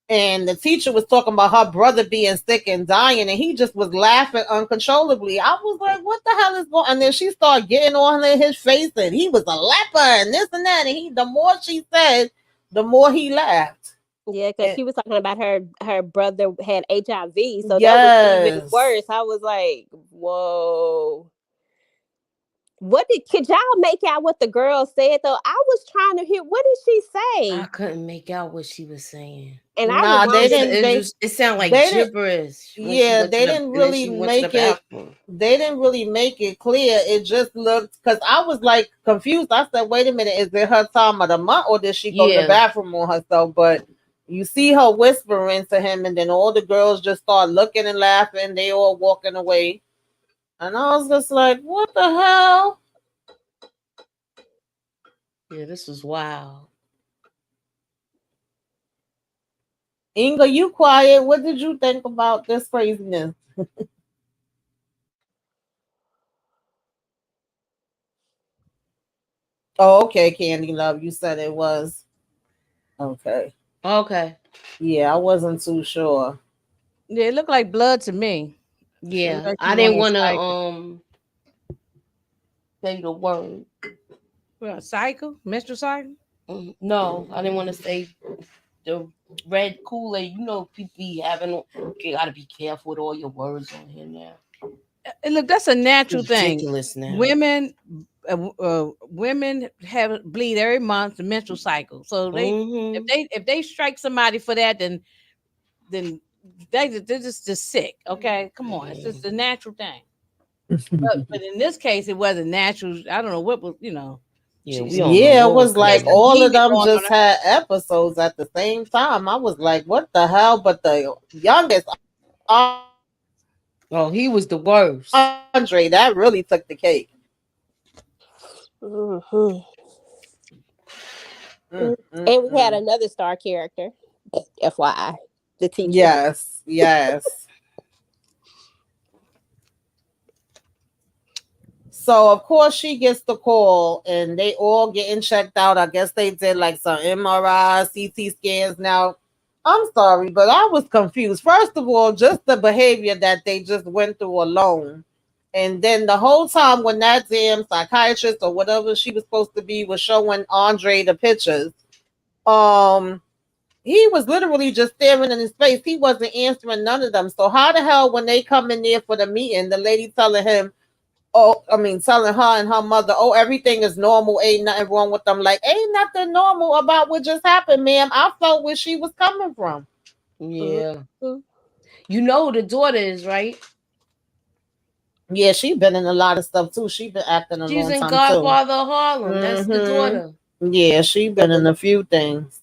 and the teacher was talking about her brother being sick and dying, and he just was laughing uncontrollably. I was like, what the hell is going on? And then she started getting on in his face and he was a leper and this and that. And he the more she said, the more he laughed. Yeah, because And she was talking about her brother had HIV, so that was even yes. worse. I was like, whoa. What could y'all make out what the girl said though? I was trying to hear what did she I say, couldn't make out what she was saying. and I Nah, they reminded. didn't It sounded like they didn't gibberish when she yeah, went to they the didn't and then really she went to the make it bathroom. they didn't really make it clear. It just looked because I was like confused. I said, wait a minute, is it her time of the month or did she go to the Yeah. bathroom on herself? But you see her whispering to him, and then all the girls just start looking and laughing. They all walking away. And I was just like, what the hell? Yeah, this was wild. Inga, you quiet. What did you think about this craziness? Oh, okay, Candy Love. You said it was. Okay. Okay. Yeah, I wasn't too sure. Yeah, it looked like blood to me. It looked Yeah. like she I was on didn't a wanna cycle. say the word. Well, cycle, menstrual cycle. No, I didn't want to say the red Kool-Aid. You know, people be having. You gotta be careful with all your words on here now. Look, that's a natural thing. Ridiculous now. Women have bleed every month, the menstrual cycle. So they, Mm-hmm. if they strike somebody for that, then they're just sick. Okay, come on, it's just a natural thing. But in this case, it wasn't natural. I don't know what was, Yeah, we she don't know Yeah, it what was was she had like going some on. all of bleeding them going just on. had episodes at the same time. I was like, what the hell? But the youngest, Oh, he was the worst. Andre, that really took the cake. Mhm. Mm, mm, And we had mm. another star character, FYI, the teacher. Yes, yes. So of course she gets the call and they all getting checked out. I guess they did like some MRI, CT scans. Now, I'm sorry, but I was confused. First of all, just the behavior that they just went through alone. And then the whole time when that damn psychiatrist or whatever she was supposed to be was showing Andre the pictures, um, he was literally just staring in his face. He wasn't answering none of them. So how the hell when they come in there for the meeting, the lady telling him, oh, I mean, telling her and her mother, oh, everything is normal, ain't nothing wrong with them. Like, ain't nothing normal about what just happened, ma'am. I felt where she was coming from. Yeah. Mhm. You know who the daughter is, right? Yeah, she been in a lot of stuff too. She been acting a She's long in time too. Godfather of Harlem. That's the daughter. Yeah, she been in a few things.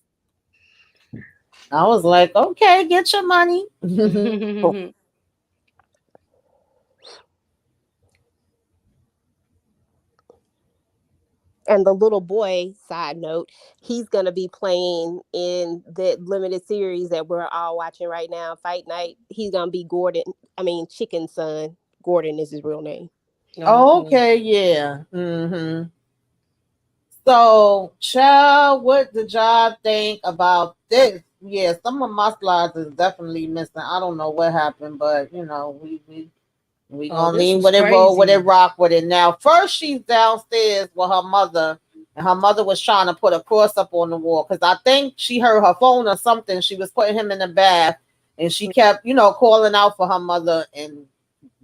I was like, okay, get your money. And the little boy, side note, he's gonna be playing in the limited series that we're all watching right now, Fight Night. He's gonna be Gordon. I mean, Chicken Son. Gordon is his real name. Okay. Okay, yeah. So, child, what did y'all think about this? Yeah, some of my slides is definitely missing. I don't know what happened, but we Oh, gonna this lean was with it, roll with it, crazy. rock with it. Now, first she's downstairs with her mother, and her mother was trying to put a cross up on the wall because I think she heard her phone or something. She was putting him in the bath, and she kept, calling out for her mother, and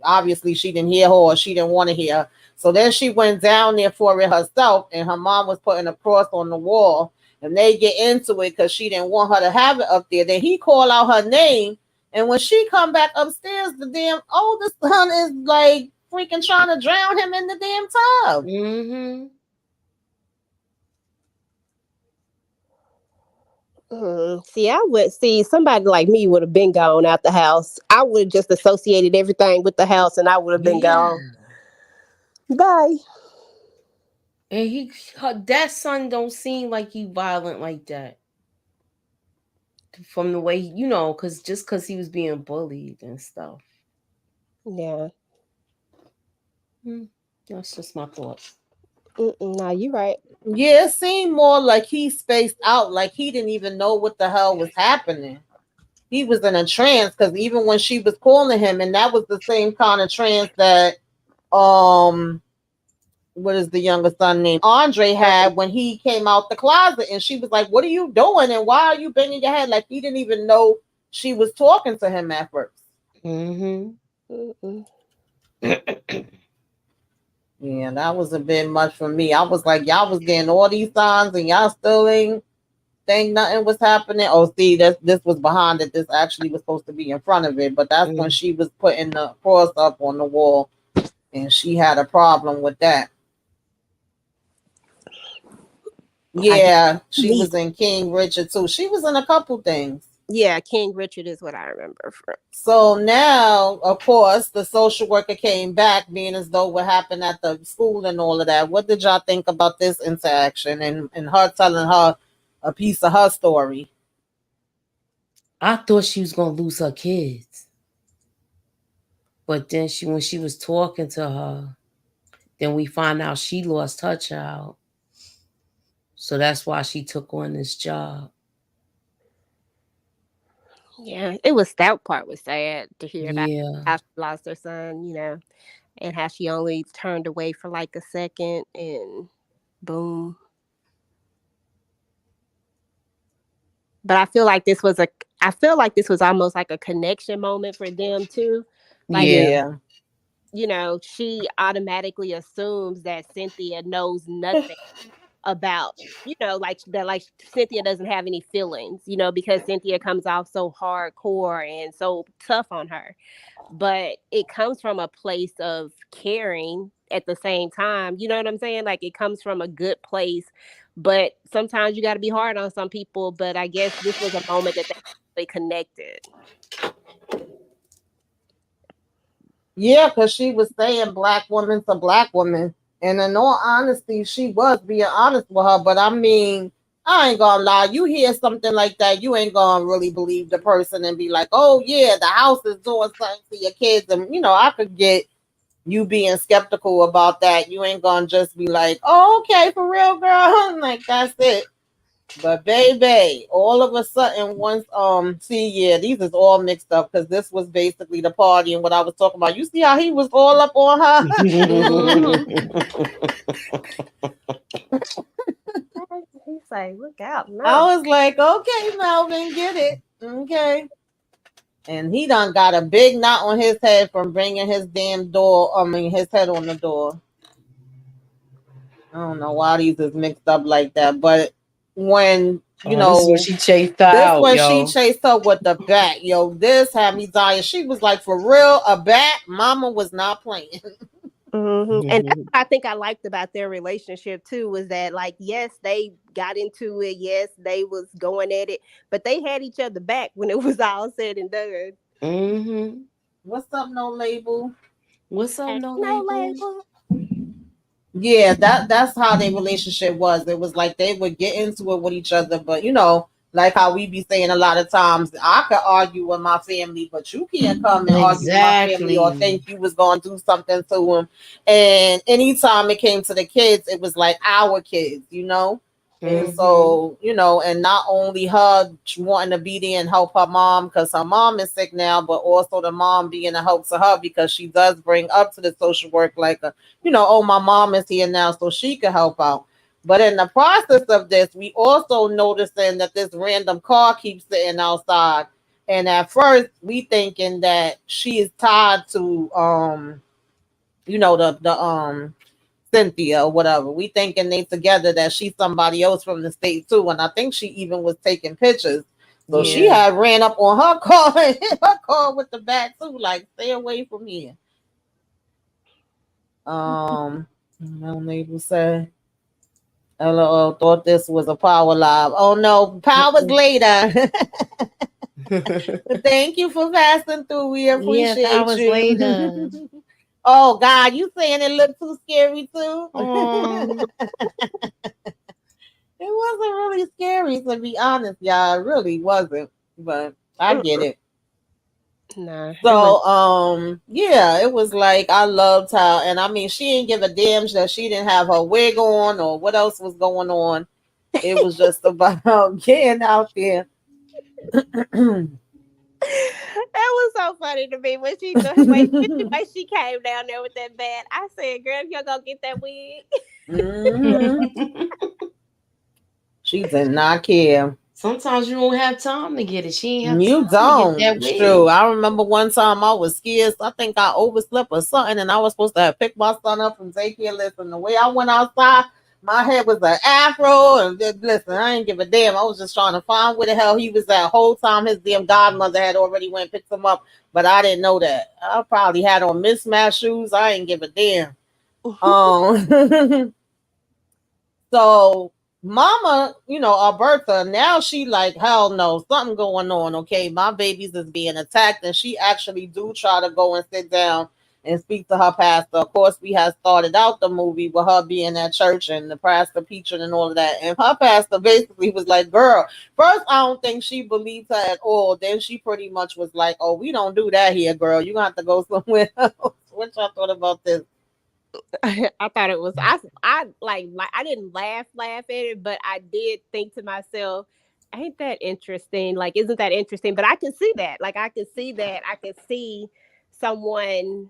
obviously she didn't hear her or she didn't want to hear her. So then she went down there for it herself, and her mom was putting a cross on the wall, and they get into it because she didn't want her to have it up there. Then he called out her name, and when she come back upstairs, the damn oldest son is like freaking trying to drown him in the damn tub. Mm-hmm. See, I would see somebody like me would have been gone out the house. I would have just associated everything with the house, and I would have been Yeah. gone. Bye. And that son don't seem like he violent like that. From the way, because just because he was being bullied and stuff. Yeah. Hmm. That's just my thoughts. No, you right. Yeah, it seemed more like he spaced out, like he didn't even know what the hell was happening. He was in a trance because even when she was calling him, and that was the same kind of trance that what is the younger son named Andre had when he came out the closet, and she was like, "What are you doing? And why are you banging your head?" Like he didn't even know she was talking to him at first. Mm-hmm. Yeah, that was a bit much for me. I was like, y'all was getting all these signs, and y'all still ain't think nothing was happening. Oh, see, this was behind it. This actually was supposed to be in front of it, but that's when she was putting the cross up on the wall, and she had a problem with that. Yeah, she was in King Richard too. She was in a couple things. Yeah, King Richard is what I remember from. So now, of course, the social worker came back, being as though what happened at the school and all of that. What did y'all think about this interaction and her telling her a piece of her story? I thought she was gonna lose her kids, but then when she was talking to her, then we find out she lost her child, so that's why she took on this job. Yeah, it was that part was sad to hear about Yeah. how she lost her son, and how she only turned away for like a second and boom. But I feel like this was almost like a connection moment for them too. Like, Yeah. she automatically assumes that Cynthia knows nothing about, like that, like Cynthia doesn't have any feelings, because Cynthia comes off so hardcore and so tough on her. But it comes from a place of caring at the same time. You know what I'm saying? Like it comes from a good place. But sometimes you got to be hard on some people. But I guess this was a moment that they connected. Yeah, because she was saying black woman to black woman. And in all honesty, she was being honest with her. But I mean, I ain't gonna lie. You hear something like that, you ain't gonna really believe the person and be like, oh, yeah, the house is doing something for your kids. And, I could get you being skeptical about that. You ain't gonna just be like, oh, okay, for real, girl. Like, that's it. But baby, all of a sudden, once see, yeah, these is all mixed up because this was basically the party and what I was talking about. You see how he was all up on her? He's like, look out. No. I was like, okay, Melvin, get it. Okay. And he done got a big knot on his head from bringing his damn his head on the door. I don't know why these is mixed up like that, but when this is when she chased her this out, when yo. she chased her with the bat, yo, this had me dying. She was like, for real, a bat? Mama was not playing. And that's what I think I liked about their relationship too, was that like, yes, they got into it, yes, they was going at it, but they had each other back when it was all said and done. What's up, no label? What's up, Hey, no no label? Yeah, that's how their relationship was. It was like they would get into it with each other, but like how we be saying a lot of times, I could argue with my family, but you can't come and argue with my family or think you was gonna do something to them. And anytime it came to the kids, it was like our kids. And so, and not only her wanting to be there and help her mom because her mom is sick now, but also the mom being a help to her because she does bring up to the social work like oh, my mom is here now, so she could help out. But in the process of this, we also noticing that this random car keeps sitting outside. And at first, we thinking that she is tied to the Cynthia or whatever. We thinking they together that she's somebody else from the state too. And I think she even was taking pictures. So she had ran up on her car and hit her car with the bat too. Like, stay away from here. No label said. LOL, thought this was a power live. Oh no, power's later. Thank you for passing through. We Yeah, appreciate hours later. you. Oh God, you saying it looked too scary too? Oh, It wasn't really scary, to be honest, y'all. It really wasn't. But I get it. Nah, it was. So, yeah, it was like I loved how, and I mean, she didn't give a damn that she didn't have her wig on or what else was going on. It was just about getting out there. That was so funny to me when the way she came down there with that bat. I said, "Girl, if you're gonna get that wig." hmm She did not care. sometimes you don't have time to get it. She ain't have You time to get don't. that It's true. wig. I remember one time I was scared. I think I overslept or something, and I was supposed to have picked my son up from daycare. Listen, the way I went outside, my head was an afro, and listen, I ain't give a damn. I was just trying to find where the hell he was at. Whole time his damn godmother had already went and picked him up, but I didn't know that. I probably had on mismatched shoes. I ain't give a damn. Um, So mama, Alberta, now she like, hell no, something going on. Okay, my babies is being attacked, and she actually do try to go and sit down and speak to her pastor. Of course, we had started out the movie with her being at church and the pastor preaching and all of that. And her pastor basically was like, girl, first I don't think she believed her at all. Then she pretty much was like, oh, we don't do that here, girl. You gonna have to go somewhere else. What y'all thought about this? I thought it was. I I didn't laugh at it, but I did think to myself, "Ain't that interesting? Like, isn't that interesting?" But I can see that. Like, I can see that. I can see someone.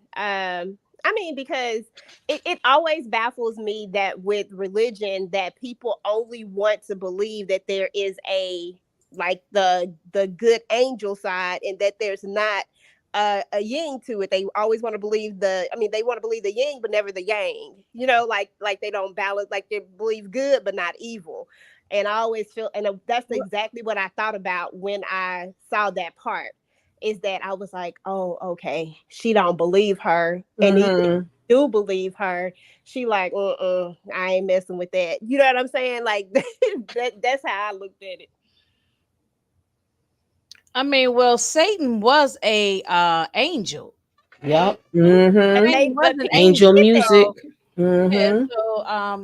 I mean, because it always baffles me that with religion, that people only want to believe that there is a like the good angel side, and that there's not a yin to it. They always want to believe they want to believe the yin, but never the yang. Like they don't balance. Like they believe good, but not evil. And I always feel, and that's exactly what I thought about when I saw that part. Is that I was like, oh, okay, she don't believe her, and even if Mm-hmm. you do believe her, she like, I ain't messing with that. You know what I'm saying? Like that's how I looked at it. I mean, well, Satan was a angel. Yep. But Mm-hmm. Satan they was but an people Angel angel. forget that. music. Though. Yeah. Mm-hmm. So, I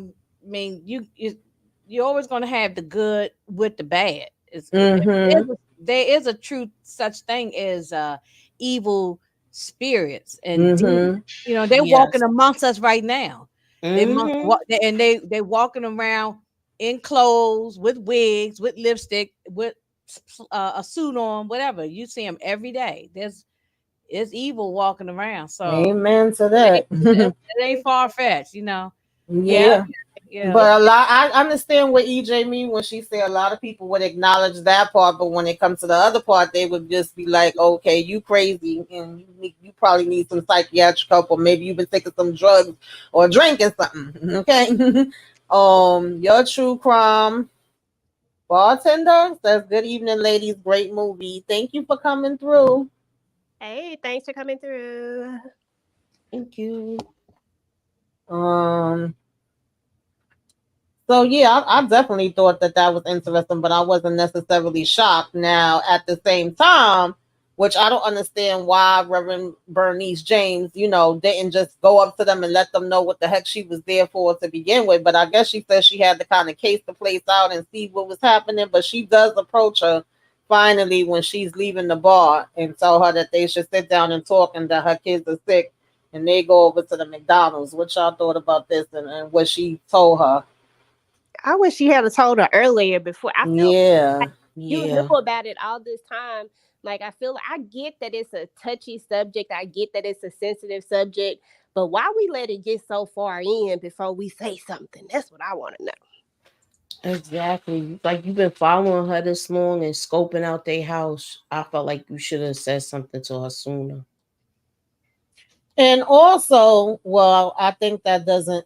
mean, you're always going to have the good with the bad. Mm-hmm. There is a true such thing as evil spirits and demons. Mm-hmm. They're Yes. walking amongst us right now. Mm-hmm. They walking around in clothes with wigs, with lipstick, with a suit on, whatever. You see them every day. It's evil walking around. So Amen to it ain't, that. it ain't far fetched. Yeah, Yeah. yeah. But a lot, I understand what EJ mean when she said a lot of people would acknowledge that part, but when it comes to the other part, they would just be like, "Okay, you crazy, and you probably need some psychiatric help, or maybe you've been taking some drugs or drinking something." Okay, your true crime bartender says, "Good evening, ladies. Great movie. Thank you for coming through." Hey, thanks for coming through. Thank you. Um, So yeah, I definitely thought that was interesting, but I wasn't necessarily shocked. Now, at the same time, which I don't understand why Reverend Bernice James, didn't just go up to them and let them know what the heck she was there for to begin with. But I guess she said she had to kind of case the place out and see what was happening. But she does approach her finally when she's leaving the bar and tell her that they should sit down and talk and that her kids are sick, and they go over to the McDonald's. What y'all thought about this and what she told her? I wish she had told her earlier before. I felt Yeah. like you knew Yeah. about it all this time. Like I feel like I get that it's a touchy subject. I get that it's a sensitive subject. But why we let it get so far in before we say something? That's what I want to know. Exactly. Like you've been following her this long and scoping out their house. I felt like you should have said something to her sooner. And also, well, I think that doesn't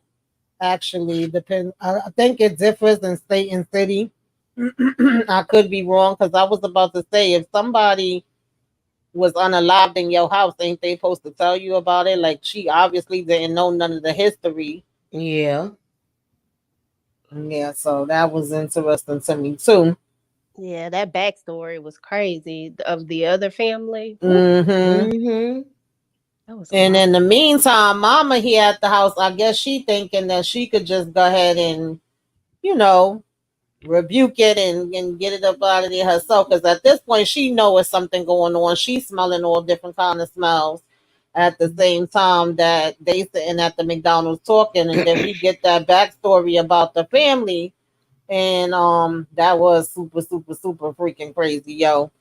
actually depend. I think it differs in state and city. I could be wrong because I was about to say if somebody was unalived in your house, ain't they supposed to tell you about it? Like she obviously didn't know none of the history. Yeah. Yeah, so that was interesting to me too. Yeah, that backstory was crazy of the other family. Woo, Hmm. Mm-hmm. that was a And lot. in the meantime, Mama here at the house, I guess she thinking that she could just go ahead and, you know, rebuke it and get it up out of there herself. Because at this point, she know it's something going on. She's smelling all different kind of smells at the same time that they sitting at the McDonald's talking, and then we get that backstory about the family, and that was super super super freaking crazy, yo.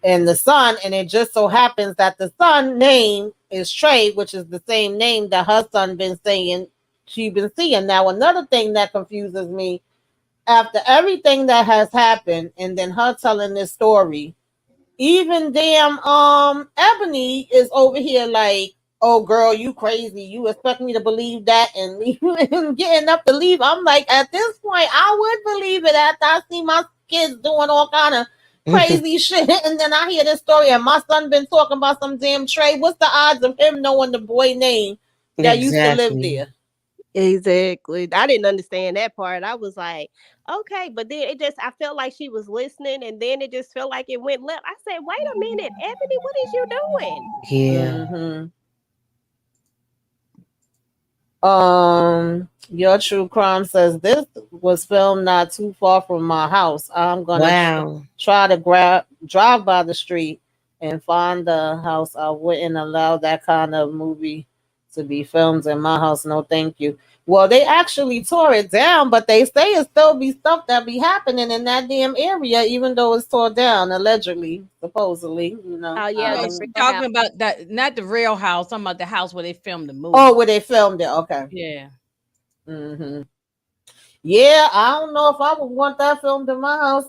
And the son, and it just so happens that the son name is Trey, which is the same name that her son been saying she been seeing. Now another thing that confuses me, after everything that has happened and then her telling this story, even damn Ebony is over here like, oh girl, you crazy, you expect me to believe that and and getting up to leave. I'm like, at this point I would believe it after I see my kids doing all kind of crazy shit, and then I hear this story and my son been talking about some damn Trey. What's the odds of him knowing the boy name that used to live Exactly. there? Exactly. I didn't understand that part. I was like, okay, but then it just I felt like she was listening, and then it just felt like it went left. I said, wait a minute, Ebony, what is you doing? Yeah. Mm-hmm. Your true crime says this was filmed not too far from my house. I'm gonna Wow. try to drive by the street and find the house. I wouldn't allow that kind of movie to be filmed in my house. No, thank you. Well, they actually tore it down, but they say it still be stuff that be happening in that damn area, even though it's tore down, allegedly, supposedly. Oh I yeah, Yeah, the don't. she real house. talking about that, not the real house. Talking about the house where they filmed the Oh, movie. where they filmed it? Okay. Yeah. Hmm. Yeah, I don't know if I would want that filmed in my house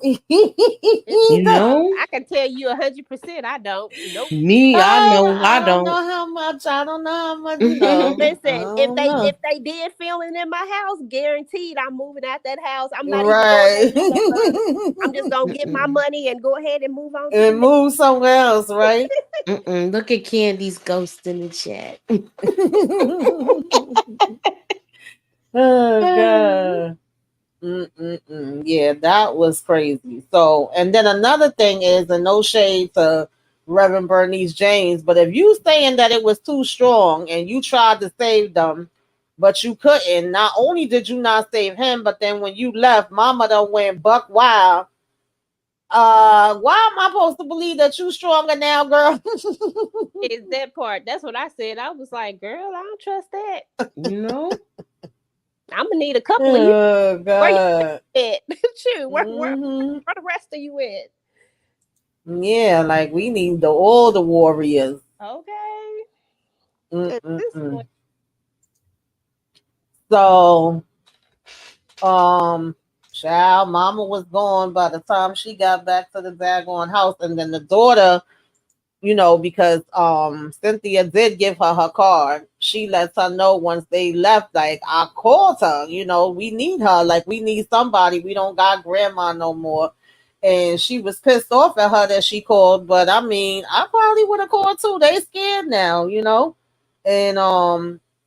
You either. know? I can tell you 100%. I don't. Nope. Me, I know I I don't don't. know how much. I don't know how much. You know, I Listen, if don't they know. if they did filming in my house, guaranteed I'm moving out that house. I'm not even going back Right. to that money. I'm just gonna get my money and go ahead and move on to the And next. move somewhere else, right? Look at Candy's ghost in the chat. Oh God. Mm-mm-mm. Yeah, that was crazy. So, and then another thing is, and no shade to Reverend Bernice James, but if you saying that it was too strong and you tried to save them, but you couldn't, not only did you not save him, but then when you left, Mama done went buck wild. Why am I supposed to believe that you stronger now, girl? Is that part? That's what I said. I was like, girl, I don't trust that. You know? I'm gonna need a couple of you. Oh Where you God. at? Shoot, Hmm. where the rest of you at? Yeah, like we need all the warriors. Okay. At this Mm-mm-mm. point, So, um, child, mama was gone by the time she got back to the daggone house, and then the daughter, because Cynthia did give her card. She lets her know once they left, like I called her, we need her, like we need somebody. We don't got grandma no more. And she was pissed off at her that she called, but I mean, I probably would have called too. They scared now. And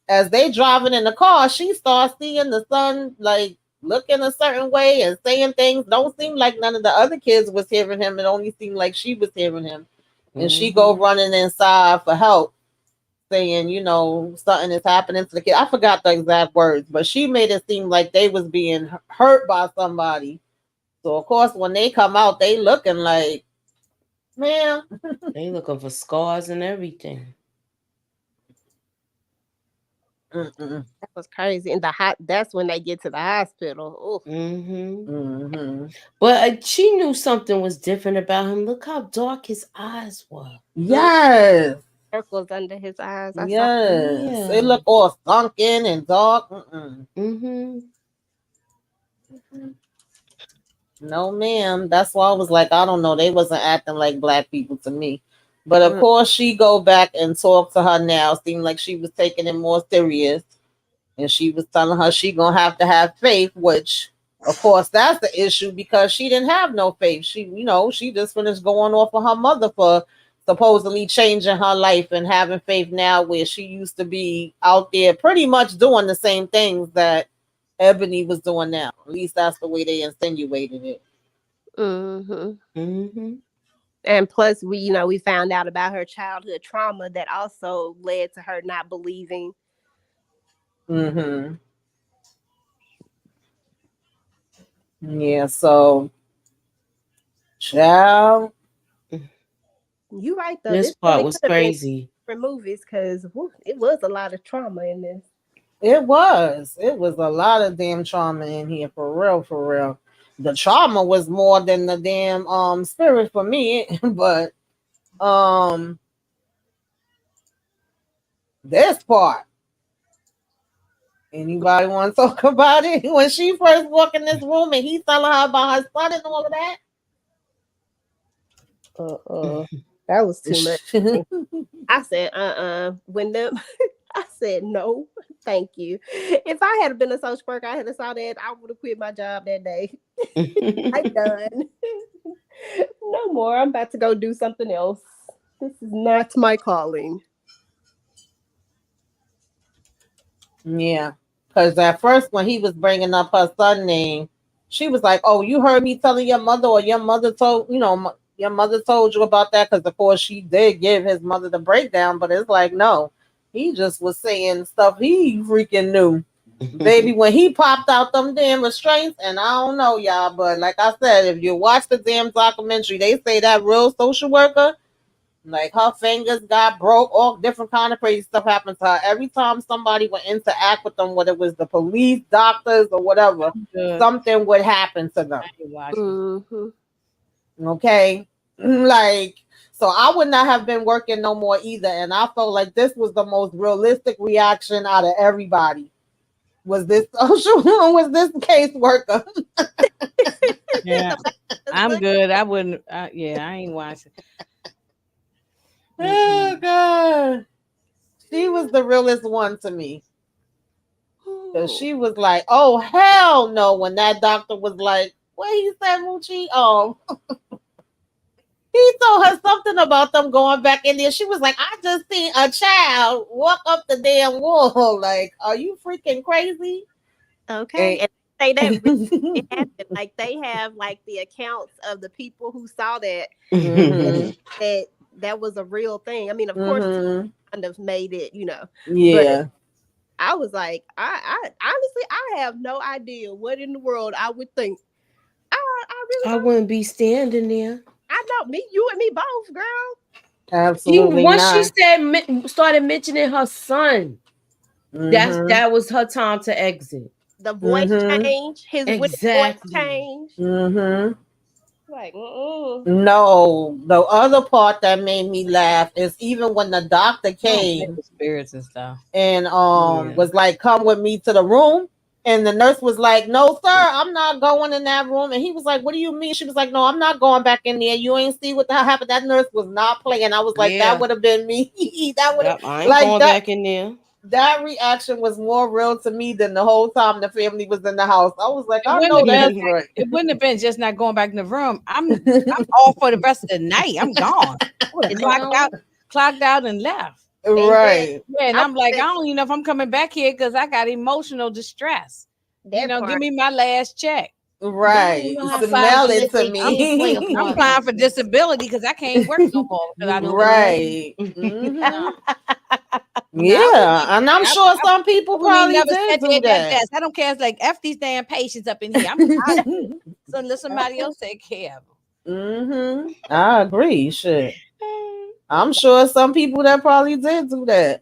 as they driving in the car, she starts seeing the son like looking a certain way and saying things. Don't seem like none of the other kids was hearing him. It only seemed like she was hearing him, and she go Mm-hmm. running inside for help, saying, something is happening to the kid. I forgot the exact words, but she made it seem like they was being hurt by somebody. So of course, when they come out, they looking like, man, They looking for scars and everything. mm-mm, that was crazy. And that's when they get to the hospital. Oh, Mm-hmm. mm-hmm. But she knew something was different about him. Look how dark his eyes were. Yes, circles under his eyes. I saw. yes, it Yeah. look all sunken and dark. Mm-mm. Mm-hmm. No, ma'am. That's why I was like, I don't know. They wasn't acting like black people to me. But of Mm, course, she go back and talk to her now. Seemed like she was taking it more serious, and she was telling her she gonna have to have faith. Which, of course, that's the issue because she didn't have no faith. She just finished going off of her mother for supposedly changing her life and having faith now, where she used to be out there pretty much doing the same things that Ebony was doing now. At least that's the way they insinuated it. Mm-hmm. Mm-hmm. And plus, we found out about her childhood trauma that also led to her not believing. Mm-hmm. Yeah, so child, You right though. This This part really was could have been crazy. different movies because it was a lot of trauma in this. it was. It was a lot of damn trauma in here for real, for real. The trauma was more than the damn spirit for me, but um this part. Anybody want to talk about it? When she first walked in this room and he's telling her about her son and all of that. That was too much. I said, when them, I said, no, thank you. If I had been a social worker, I had saw that, I would have quit my job that day. I'm done. No more. I'm about to go do something else. This is not my calling. Yeah, because at first when he was bringing up her son name, she was like, "Oh, you heard me telling your mother, or your mother told your mother told you about that." Because of course she did give his mother the breakdown, but it's like no, he just was saying stuff he freaking knew. Baby, when he popped out them damn restraints, and I don't know y'all, but like I said, if you watch the damn documentary, they say that real social worker, like her fingers got broke, all different kind of crazy stuff happened to her. Every time somebody would interact with them, whether it was the police, doctors, or whatever, Good. something would happen to them. I ain't watching. Mm-hmm. Okay, like so, I would not have been working no more either, and I felt like this was the most realistic reaction out of everybody. Was this social? Was this caseworker? Yeah, I'm good. I wouldn't. Yeah, I ain't watching. Oh God, she was the realest one to me. Cause she was like, "Oh hell no!" When that doctor was like, "What he said, Moochie?" He told her something about them going back in there. She was like, "I just seen a child walk up the damn wall." Like, are you freaking crazy? Okay. And say that really And- happened. Like they have like the accounts of the people who saw that mhm, that that was a real thing. I mean, of course, mhm, kind of made it, but yeah, I was like, I honestly, I have no idea what in the world I would think. I really I don't. wouldn't be standing there. I know me, you and me both, girl. She absolutely once she not. said started mentioning her son. Mhm, That was her time to exit. The voice mhm, change, when his voice Exactly. changed, mhm. like, No, the other part that made me laugh is even when the doctor I don't play came with spirits and stuff. and Yeah. was like, "Come with me to the room," and the nurse was like, "No, sir, I'm not going in that room." And he was like, "What do you mean?" She was like, "No, I'm not going back in there. You ain't see what the hell happened." That nurse was not playing. I was like, "That Yeah. would have been me." That would have Yep. I ain't like going back in there. that reaction was more real to me than the whole time the family was in the house. I was like, It "I wouldn't know have been. that's right." It wouldn't have been just not going back in the room. I'm off for the rest of the night. I'm gone. I would have you know, clocked out, and left. amen. Right. Yeah, and I I'm like, I would don't even know if I'm coming back here because I got emotional distress. that Give part. me my last check. They don't Right. know how Applying fast Smell for to it let to their I'm kid play a me. I'm part applying like for that. disability because I can't work no more because You I know don't what I believe. Right. mean? No, Hmm. no, I wouldn't Yeah. And I'm sure some I people wouldn't even probably never did sit there do at that that. desk. I don't care. It's like F these damn patients up in here. I'm out of here. So let somebody else take care of them. I agree. Shit. I'm sure some people that probably did do that.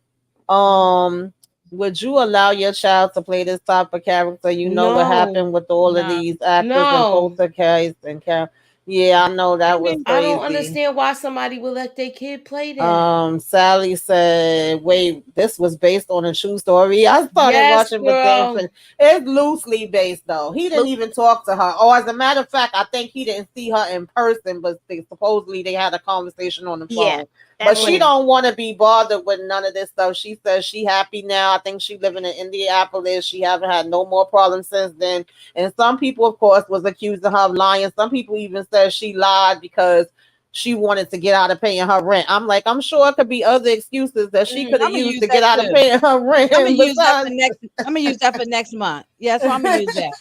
Um, would you allow your child to play this type of character? You know what No, happened with all of No. these actors and no. poltergeist and yeah, I know I that was mean, I don't crazy. understand why somebody would let their kid play that. Sally said, "Wait, this was based on a true story." I started Yes, watching, but then girl. it's loosely based though. He didn't even talk to her. Oh, as a matter of fact, I think he didn't see her in person, but supposedly they had a conversation on the Yeah, phone. But that's what she it. Mm. don't want to be bothered with none of this stuff. She says she happy now. I think she living in Indianapolis. She haven't had no more problems since then. And some people, of course, was accusing her of lying. Some people even said she lied because she wanted to get out of paying her rent. I'm like, I'm sure it could be other excuses that she could have used to get out of paying her rent. I'm gonna use that for next. I'm gonna use that for next month. Yeah, so I'm gonna use that.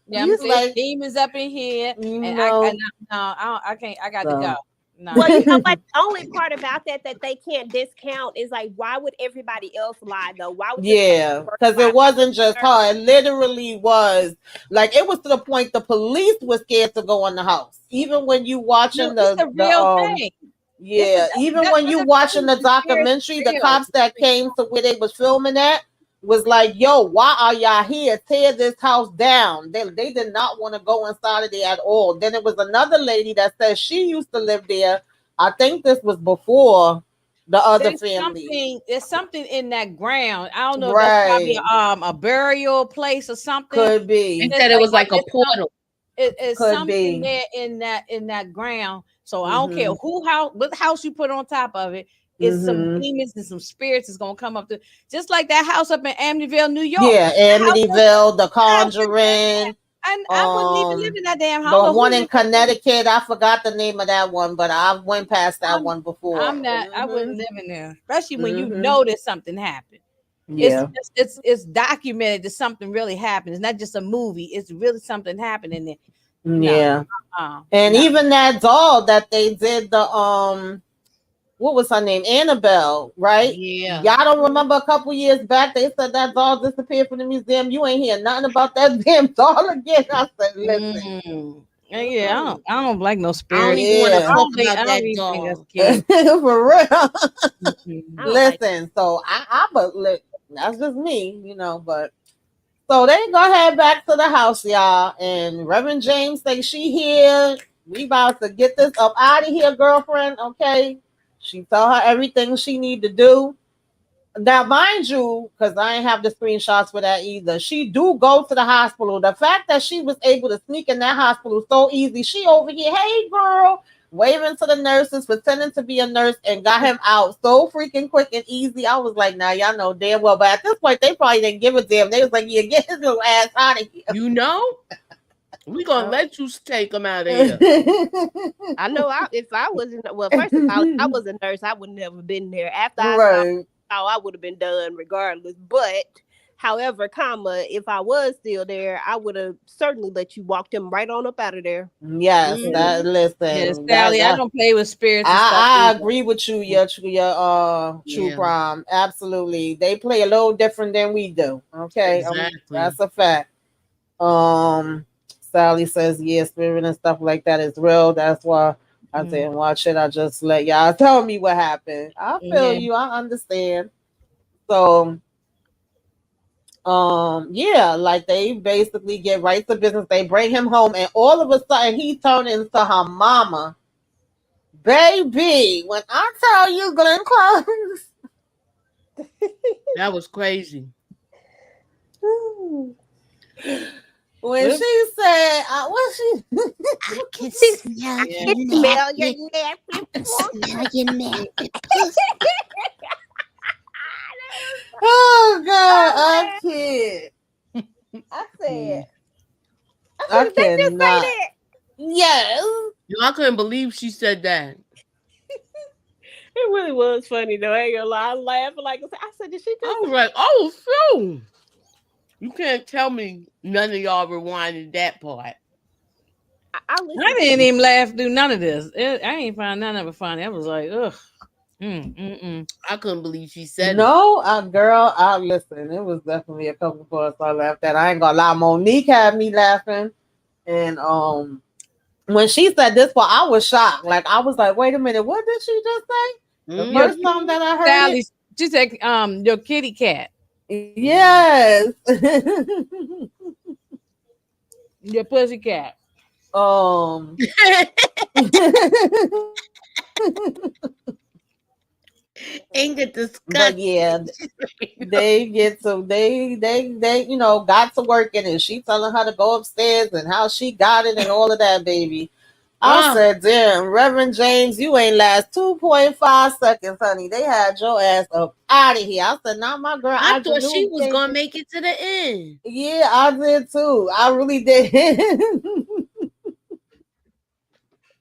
Yeah, I'm gonna say like, demons up in here, and I can't. I got to go. No. Well, you know what? The only part about that they can't discount is like, why would everybody else lie though? Why would because it wasn't just her. It literally was like, it was to the point the police was scared to go in the house. Even when you watching the real thing. Yeah, even when you watching the documentary, the cops that came to where they was filming at was like, yo, why are y'all here? Tear this house down. They did not want to go inside of there at all. Then it was another lady that said she used to live there. I think this was before the other family. There's something in that ground. I don't know if that's probably a burial place or something. Could be. They said it was like a portal. It's something there in that ground. So I don't care what house you put on top of it. It's some demons and some spirits is gonna come up to, just like that house up in Amityville, New York. Yeah, Amityville, The Conjuring. And I wouldn't even live in that damn house. The one in Connecticut, I forgot the name of that one, but I went past that one before. I wouldn't live in there, especially when you know that something happened. Yeah, it's documented that something really happened. It's not just a movie. It's really something happening there. Yeah, and even that doll that they did the what was her name? Annabelle, right? Yeah. Y'all don't remember a couple years back they said that doll disappeared from the museum. You ain't hear nothing about that damn doll again. I said, listen. Yeah, I don't like no spirit. I don't even want to talk about that doll. For real. Listen, so but that's just me, but so they go head back to the house, y'all, and Reverend James say she here. We about to get this up out of here, girlfriend. Okay. She tell her everything she need to do. Now, mind you, because I ain't have the screenshots for that either, she do go to the hospital. The fact that she was able to sneak in that hospital so easy, she over here, hey girl, waving to the nurses, pretending to be a nurse, and got him out so freaking quick and easy. I was like, now y'all know damn well, but at this point, they probably didn't give a damn. They was like, yeah, get his little ass out of here. You know? We gonna let you take them out of here. I know. If I wasn't, first of all, if I was a nurse, I would never been there. After I saw, I would have been done regardless. But, however, if I was still there, I would have certainly let you walk them right on up out of there. Yes, listen. Yes, Sally, I don't play with spirits. I agree with you, True Prime. Absolutely, they play a little different than we do. Okay, exactly. That's a fact. Sally says, yeah, spirit and stuff like that is real. That's why I didn't watch it. I just let y'all tell me what happened. I feel you. I understand. So, like they basically get right to business. They bring him home, and all of a sudden he turned into her mama. Baby, when I tell you Glenn Close. That was crazy. When she said, what she? I can smell your nappy. Smell your nappy. Oh God, I can't. I said, I cannot. Yes. I couldn't believe she said that. It really was funny though. I ain't gonna lie. I was laughing like I said, did she just? I was like, oh, so you can't tell me none of y'all rewinded that part. I didn't even laugh through none of this. I ain't find none of it funny. I was like, ugh. I couldn't believe she said girl, I listen. It was definitely a couple of us I laughed at. I ain't gonna lie. Monique had me laughing, and when she said this part, I was shocked. Like I was like, wait a minute, what did she just say? The first time that I heard Sally, she said, your kitty cat. Yes. Your pussy cat. Ain't get disgusting. But yeah, they got to working, and she telling her to go upstairs and how she got it and all of that, baby. I said, damn, Reverend James, you ain't last 2.5 seconds, honey. They had your ass up out of here. I said, not my girl. I thought she was going to make it to the end. Yeah, I did too. I really did.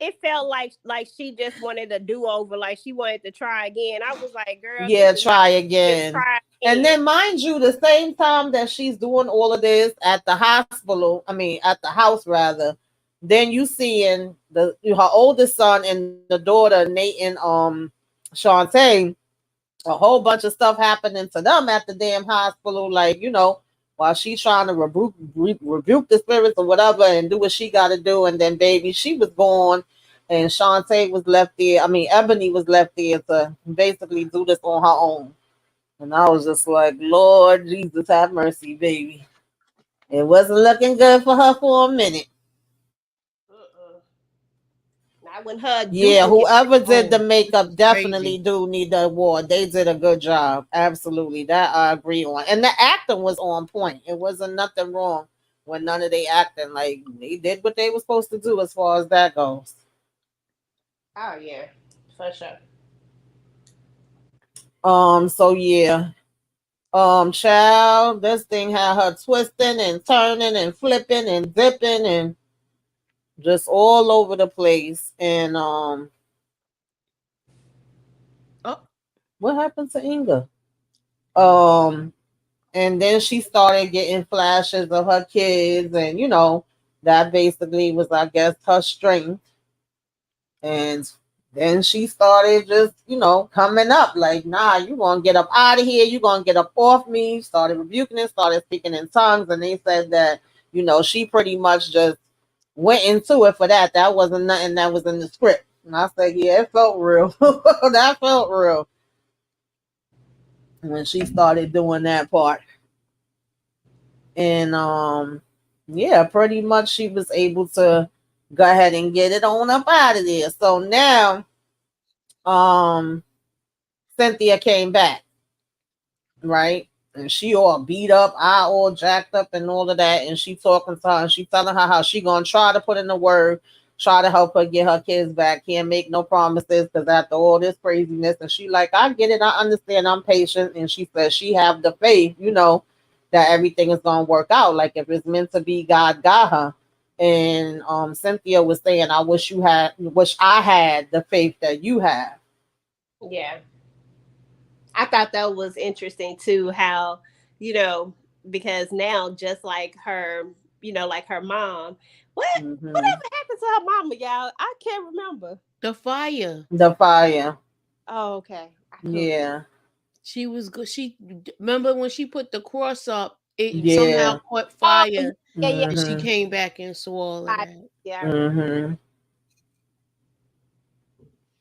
it felt like she just wanted a do-over, like she wanted to try again. I was like, girl, Yeah, this is not try just again. try And again. then, mind you, the same time that she's doing all of this at the hospital, I mean, at the house rather, then you seeing her oldest son and the daughter, Nate and Shantae, a whole bunch of stuff happening to them at the damn hospital, like, while she's trying to rebuke the spirits or whatever and do what she got to do. And then, baby, she was gone, and Shantae was left there. I mean, Ebony was left there to basically do this on her own. And I was just like, Lord Jesus, have mercy, baby. It wasn't looking good for her for a minute. Not when her Yeah, duplicate. whoever did the Oh, makeup definitely crazy. do need the award. They did a good job. Absolutely. That I agree on. And the acting was on point. It wasn't nothing wrong with none of the acting. Like, they did what they were supposed to do as far as that goes. Oh yeah, for sure. So yeah. Child, this thing had her twisting and turning and flipping and dipping and just all over the place. And Oh, what happened to Inga? Um, and then she started getting flashes of her kids, and that basically was, I guess, her strength. And then she started just, coming up like, nah, you gonna get up out of here, you gonna get up off me. Started rebuking it, started speaking in tongues, and they said that, she pretty much just went into it for that. That wasn't nothing that was in the script. And I said, yeah, it felt real. That felt real when she started doing that part. And yeah, pretty much she was able to go ahead and get it on up out of there. So now um Cynthia came back, right? And she all beat up, I all jacked up and all of that. And she talking to her and she telling her how she gonna try to put in the word, try to help her get her kids back. Can't make no promises because after all this craziness. And she like, I get it, I understand, I'm patient. And she says she have the faith, that everything is gonna work out. Like if it's meant to be, God got her. And Cynthia was saying, wish I had the faith that you have. Yeah, I thought that was interesting too. How you know because now just like her, like her mom. Hmm. Whatever happened to her mama, y'all? I can't remember. the fire. The fire. Oh, okay. I couldn't. Yeah. She was good. She remember when she put the cross up, it somehow Yeah. caught Oh fire, yeah, yeah. and she Hmm. came back and saw all of that. Yeah, I remember.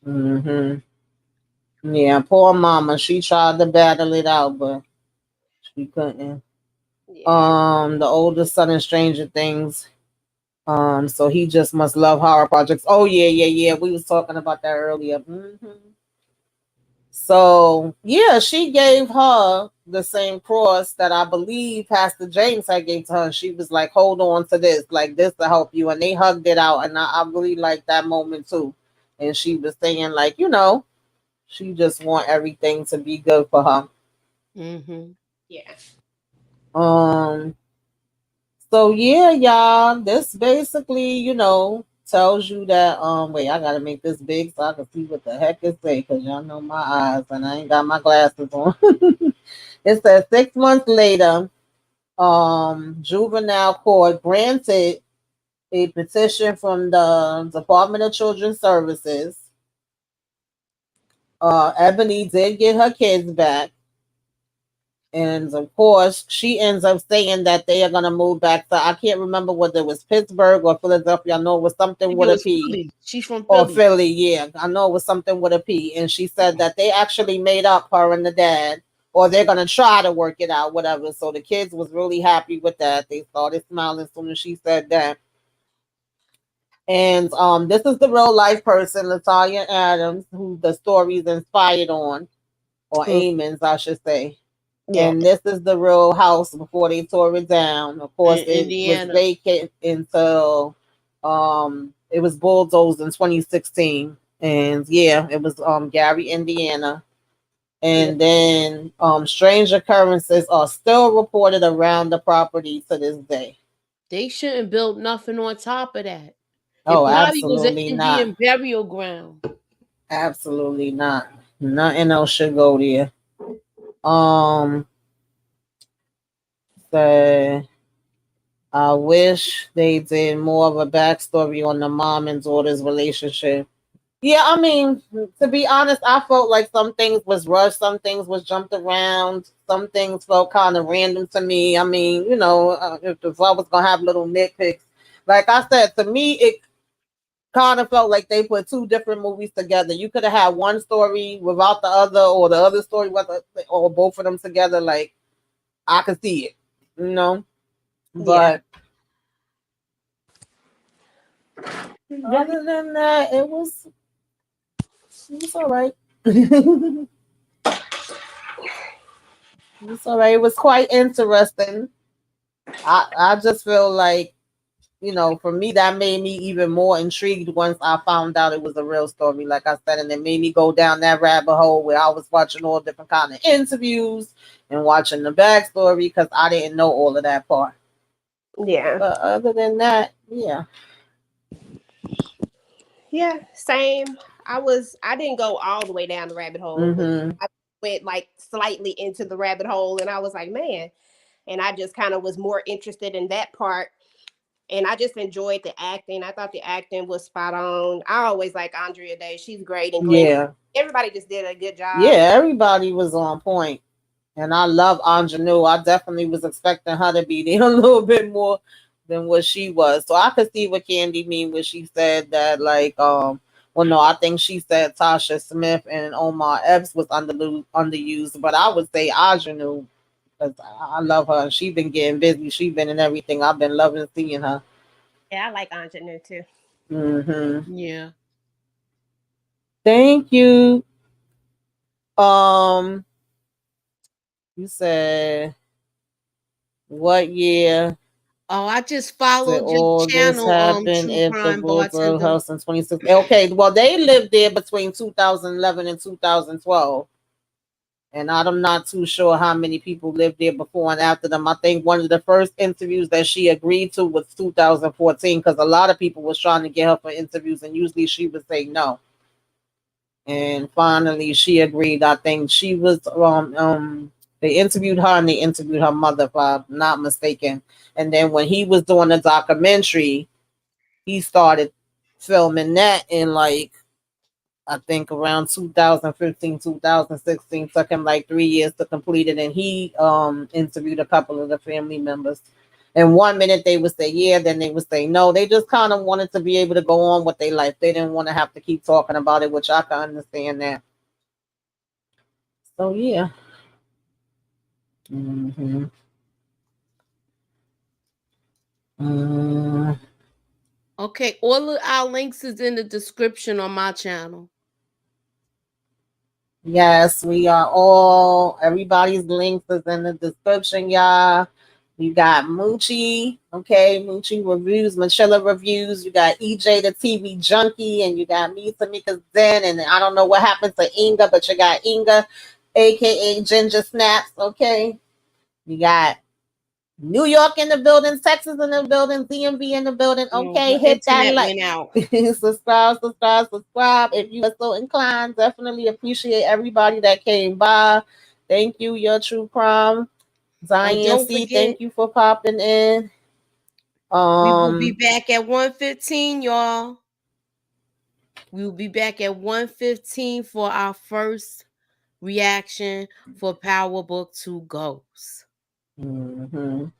Hmm. Hmm. Yeah, poor mama. She tried to battle it out, but she couldn't. Yeah. The oldest son in Stranger Things. So he just must love horror projects. Oh yeah, yeah, yeah. We was talking about that earlier. So yeah, she gave her the same cross that I believe Pastor James had gave to her. She was like, "Hold on to this, like this to help you," and they hugged it out, and I really liked that moment too. And she was saying, like, she just want everything to be good for her. Mm-hmm. Yeah. Um, so yeah, y'all, this basically, tells you that wait, I gotta make this big so I can see what the heck it say, because y'all know my eyes and I ain't got my glasses on. It says 6 months later, juvenile court granted a petition from the Department of Children's Services. Ebony did get her kids back. And of course, she ends up saying that they are going to move back to, I can't remember whether it was Pittsburgh or Philadelphia. I know it was I something think it with a was P. Philly. She's from Or Philly. Philly, yeah. I know it was something with a P. And she said that they actually made up, her and the dad, or they're going to try to work it out, whatever. So the kids was really happy with that. They started smiling as soon as she said that. And this is the real life person, Latoya Adams, who the story is inspired on, or Mm. Amons, I should say. Yeah. And this is the real house before they tore it down. Of course, In it was Indiana. vacant until it was bulldozed in 2016. And yeah, it was Gary, Indiana. Yeah. And then strange occurrences are still reported around the property to this day. They shouldn't build nothing on top of that. Oh, probably was an absolutely not. Indian burial ground. Absolutely not. Nothing else should go there. Um, say I wish they did more of a backstory on the mom and daughter's relationship. Yeah, I mean, to be honest, I felt like some things was rushed, some things was jumped around, some things felt kind of random to me. I mean, if I was gonna have little nitpicks, like I said, to me, it kind of felt like they put two different movies together. You could have had one story without the other, or the other story with or both of them together. Like I could see it, you know. Yeah. But other than that, it was all right. It's all right. It was quite interesting. I just feel like, for me, that made me even more intrigued once I found out it was a real story, like I said, and it made me go down that rabbit hole where I was watching all different kind of interviews and watching the backstory because I didn't know all of that part. Yeah. But other than that, yeah. Yeah, same. I didn't go all the way down the rabbit hole, but Mm-hmm. I went like slightly into the rabbit hole and I was like, man, and I just kind of was more interested in that part. And I just enjoyed the acting. I thought the acting was spot on. I always like Andrea Day. She's great. And Glenn, Yeah. everybody just did a good job. Yeah, everybody was on point. And I love Anjanou. I definitely was expecting her to be there a little bit more than what she was. So I could see what Candy mean when she said that, like, well, no, I think she said Tasha Smith and Omar Epps was underused, but I would say Anjanou because I love her. She been getting busy. She been in everything. I've been loving seeing her. Yeah, I like Andrea too. Mm-hmm. Yeah. Thank you. Um, you said what year Oh, I just did followed your all this channel, happen True if the Crime Bulldog Bartender. House in 26? Okay, well, they lived there between 2011 and 2012. And I'm not too sure how many people lived there before and after them. I think one of the first interviews that she agreed to was 2014 because a lot of people was trying to get her for interviews and usually she would say no. And finally she agreed. I think she was they interviewed her and they interviewed her mother, if I'm not mistaken. And then when he was doing the documentary, he started filming that in like I think around 2015, 2016. Took him like 3 years to complete it, and he interviewed a couple of the family members. And 1 minute they would say yeah, then they would say no. They just kind of wanted to be able to go on with their life. They didn't want to have to keep talking about it, which I can understand that. So yeah. Mm-hmm. Mm, Okay, all of our links is in the description on my channel. yes, everybody's links is in the description, y'all. You got Moochie, okay, Moochie reviews, Michelle reviews. You got EJ the TV junkie, and you got me, Tamika Zen, and I don't know what happened to Inga, but you got Inga, aka Ginger Snaps, okay. You got New York in the building, Texas in the building, DMV in the building. No, Okay, my hit that internet like, went out. subscribe. If you are so inclined, definitely appreciate everybody that came by. Thank you, your true crime. Oh, Diane don't C, forget, thank you for popping in. we will be Um, back at 1:15, y'all. We will be back at 1:15 for our first reaction for Power Book 2 Ghosts. mhm.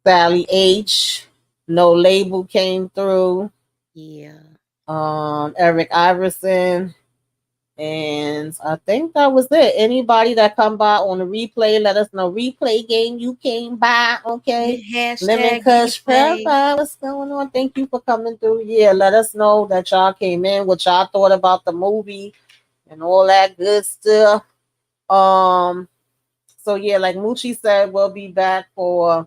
Sally H, no label came through. Yeah. Eric Iverson. And I think that was it. Anybody that come by on the replay, let us know. Replay game, you came by, okay? Yeah, Lemon hashtag Kush replay. Pepper, what's going on? Thank you for coming through. Yeah, let us know that y'all came in, what y'all thought about the movie and all that good stuff. So yeah, like Moochie said, we'll be back for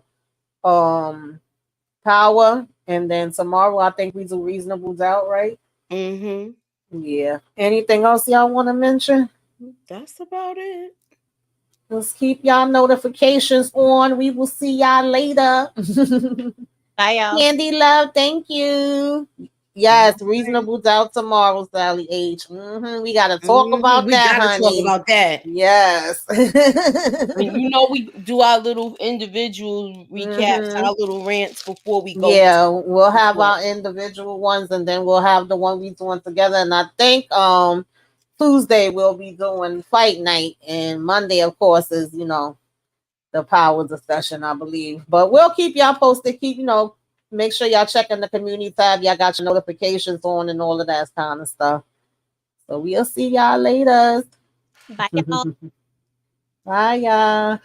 Power, and then tomorrow I think we do Reasonable Doubt, right? Mm-hmm. Yeah. Anything else y'all want to mention? That's about it. Let's keep y'all notifications on. We will see y'all later. Bye, y'all. Candy love, thank you. Yes, reasonable doubt tomorrow, Sally H. We gotta talk about We that, gotta talk honey. about that. Yes. You know, we do our little individual recaps, our little rants before we go. Yeah, we'll have our individual ones, and then we'll have the one we doing together. And I think Tuesday we'll be doing fight night, and Monday, of course, is the power discussion, I believe. But we'll keep y'all posted. Make sure y'all check in the community tab. Y'all got your notifications on and all of that kind of stuff. So we'll see y'all later. Bye, y'all. Bye, y'all.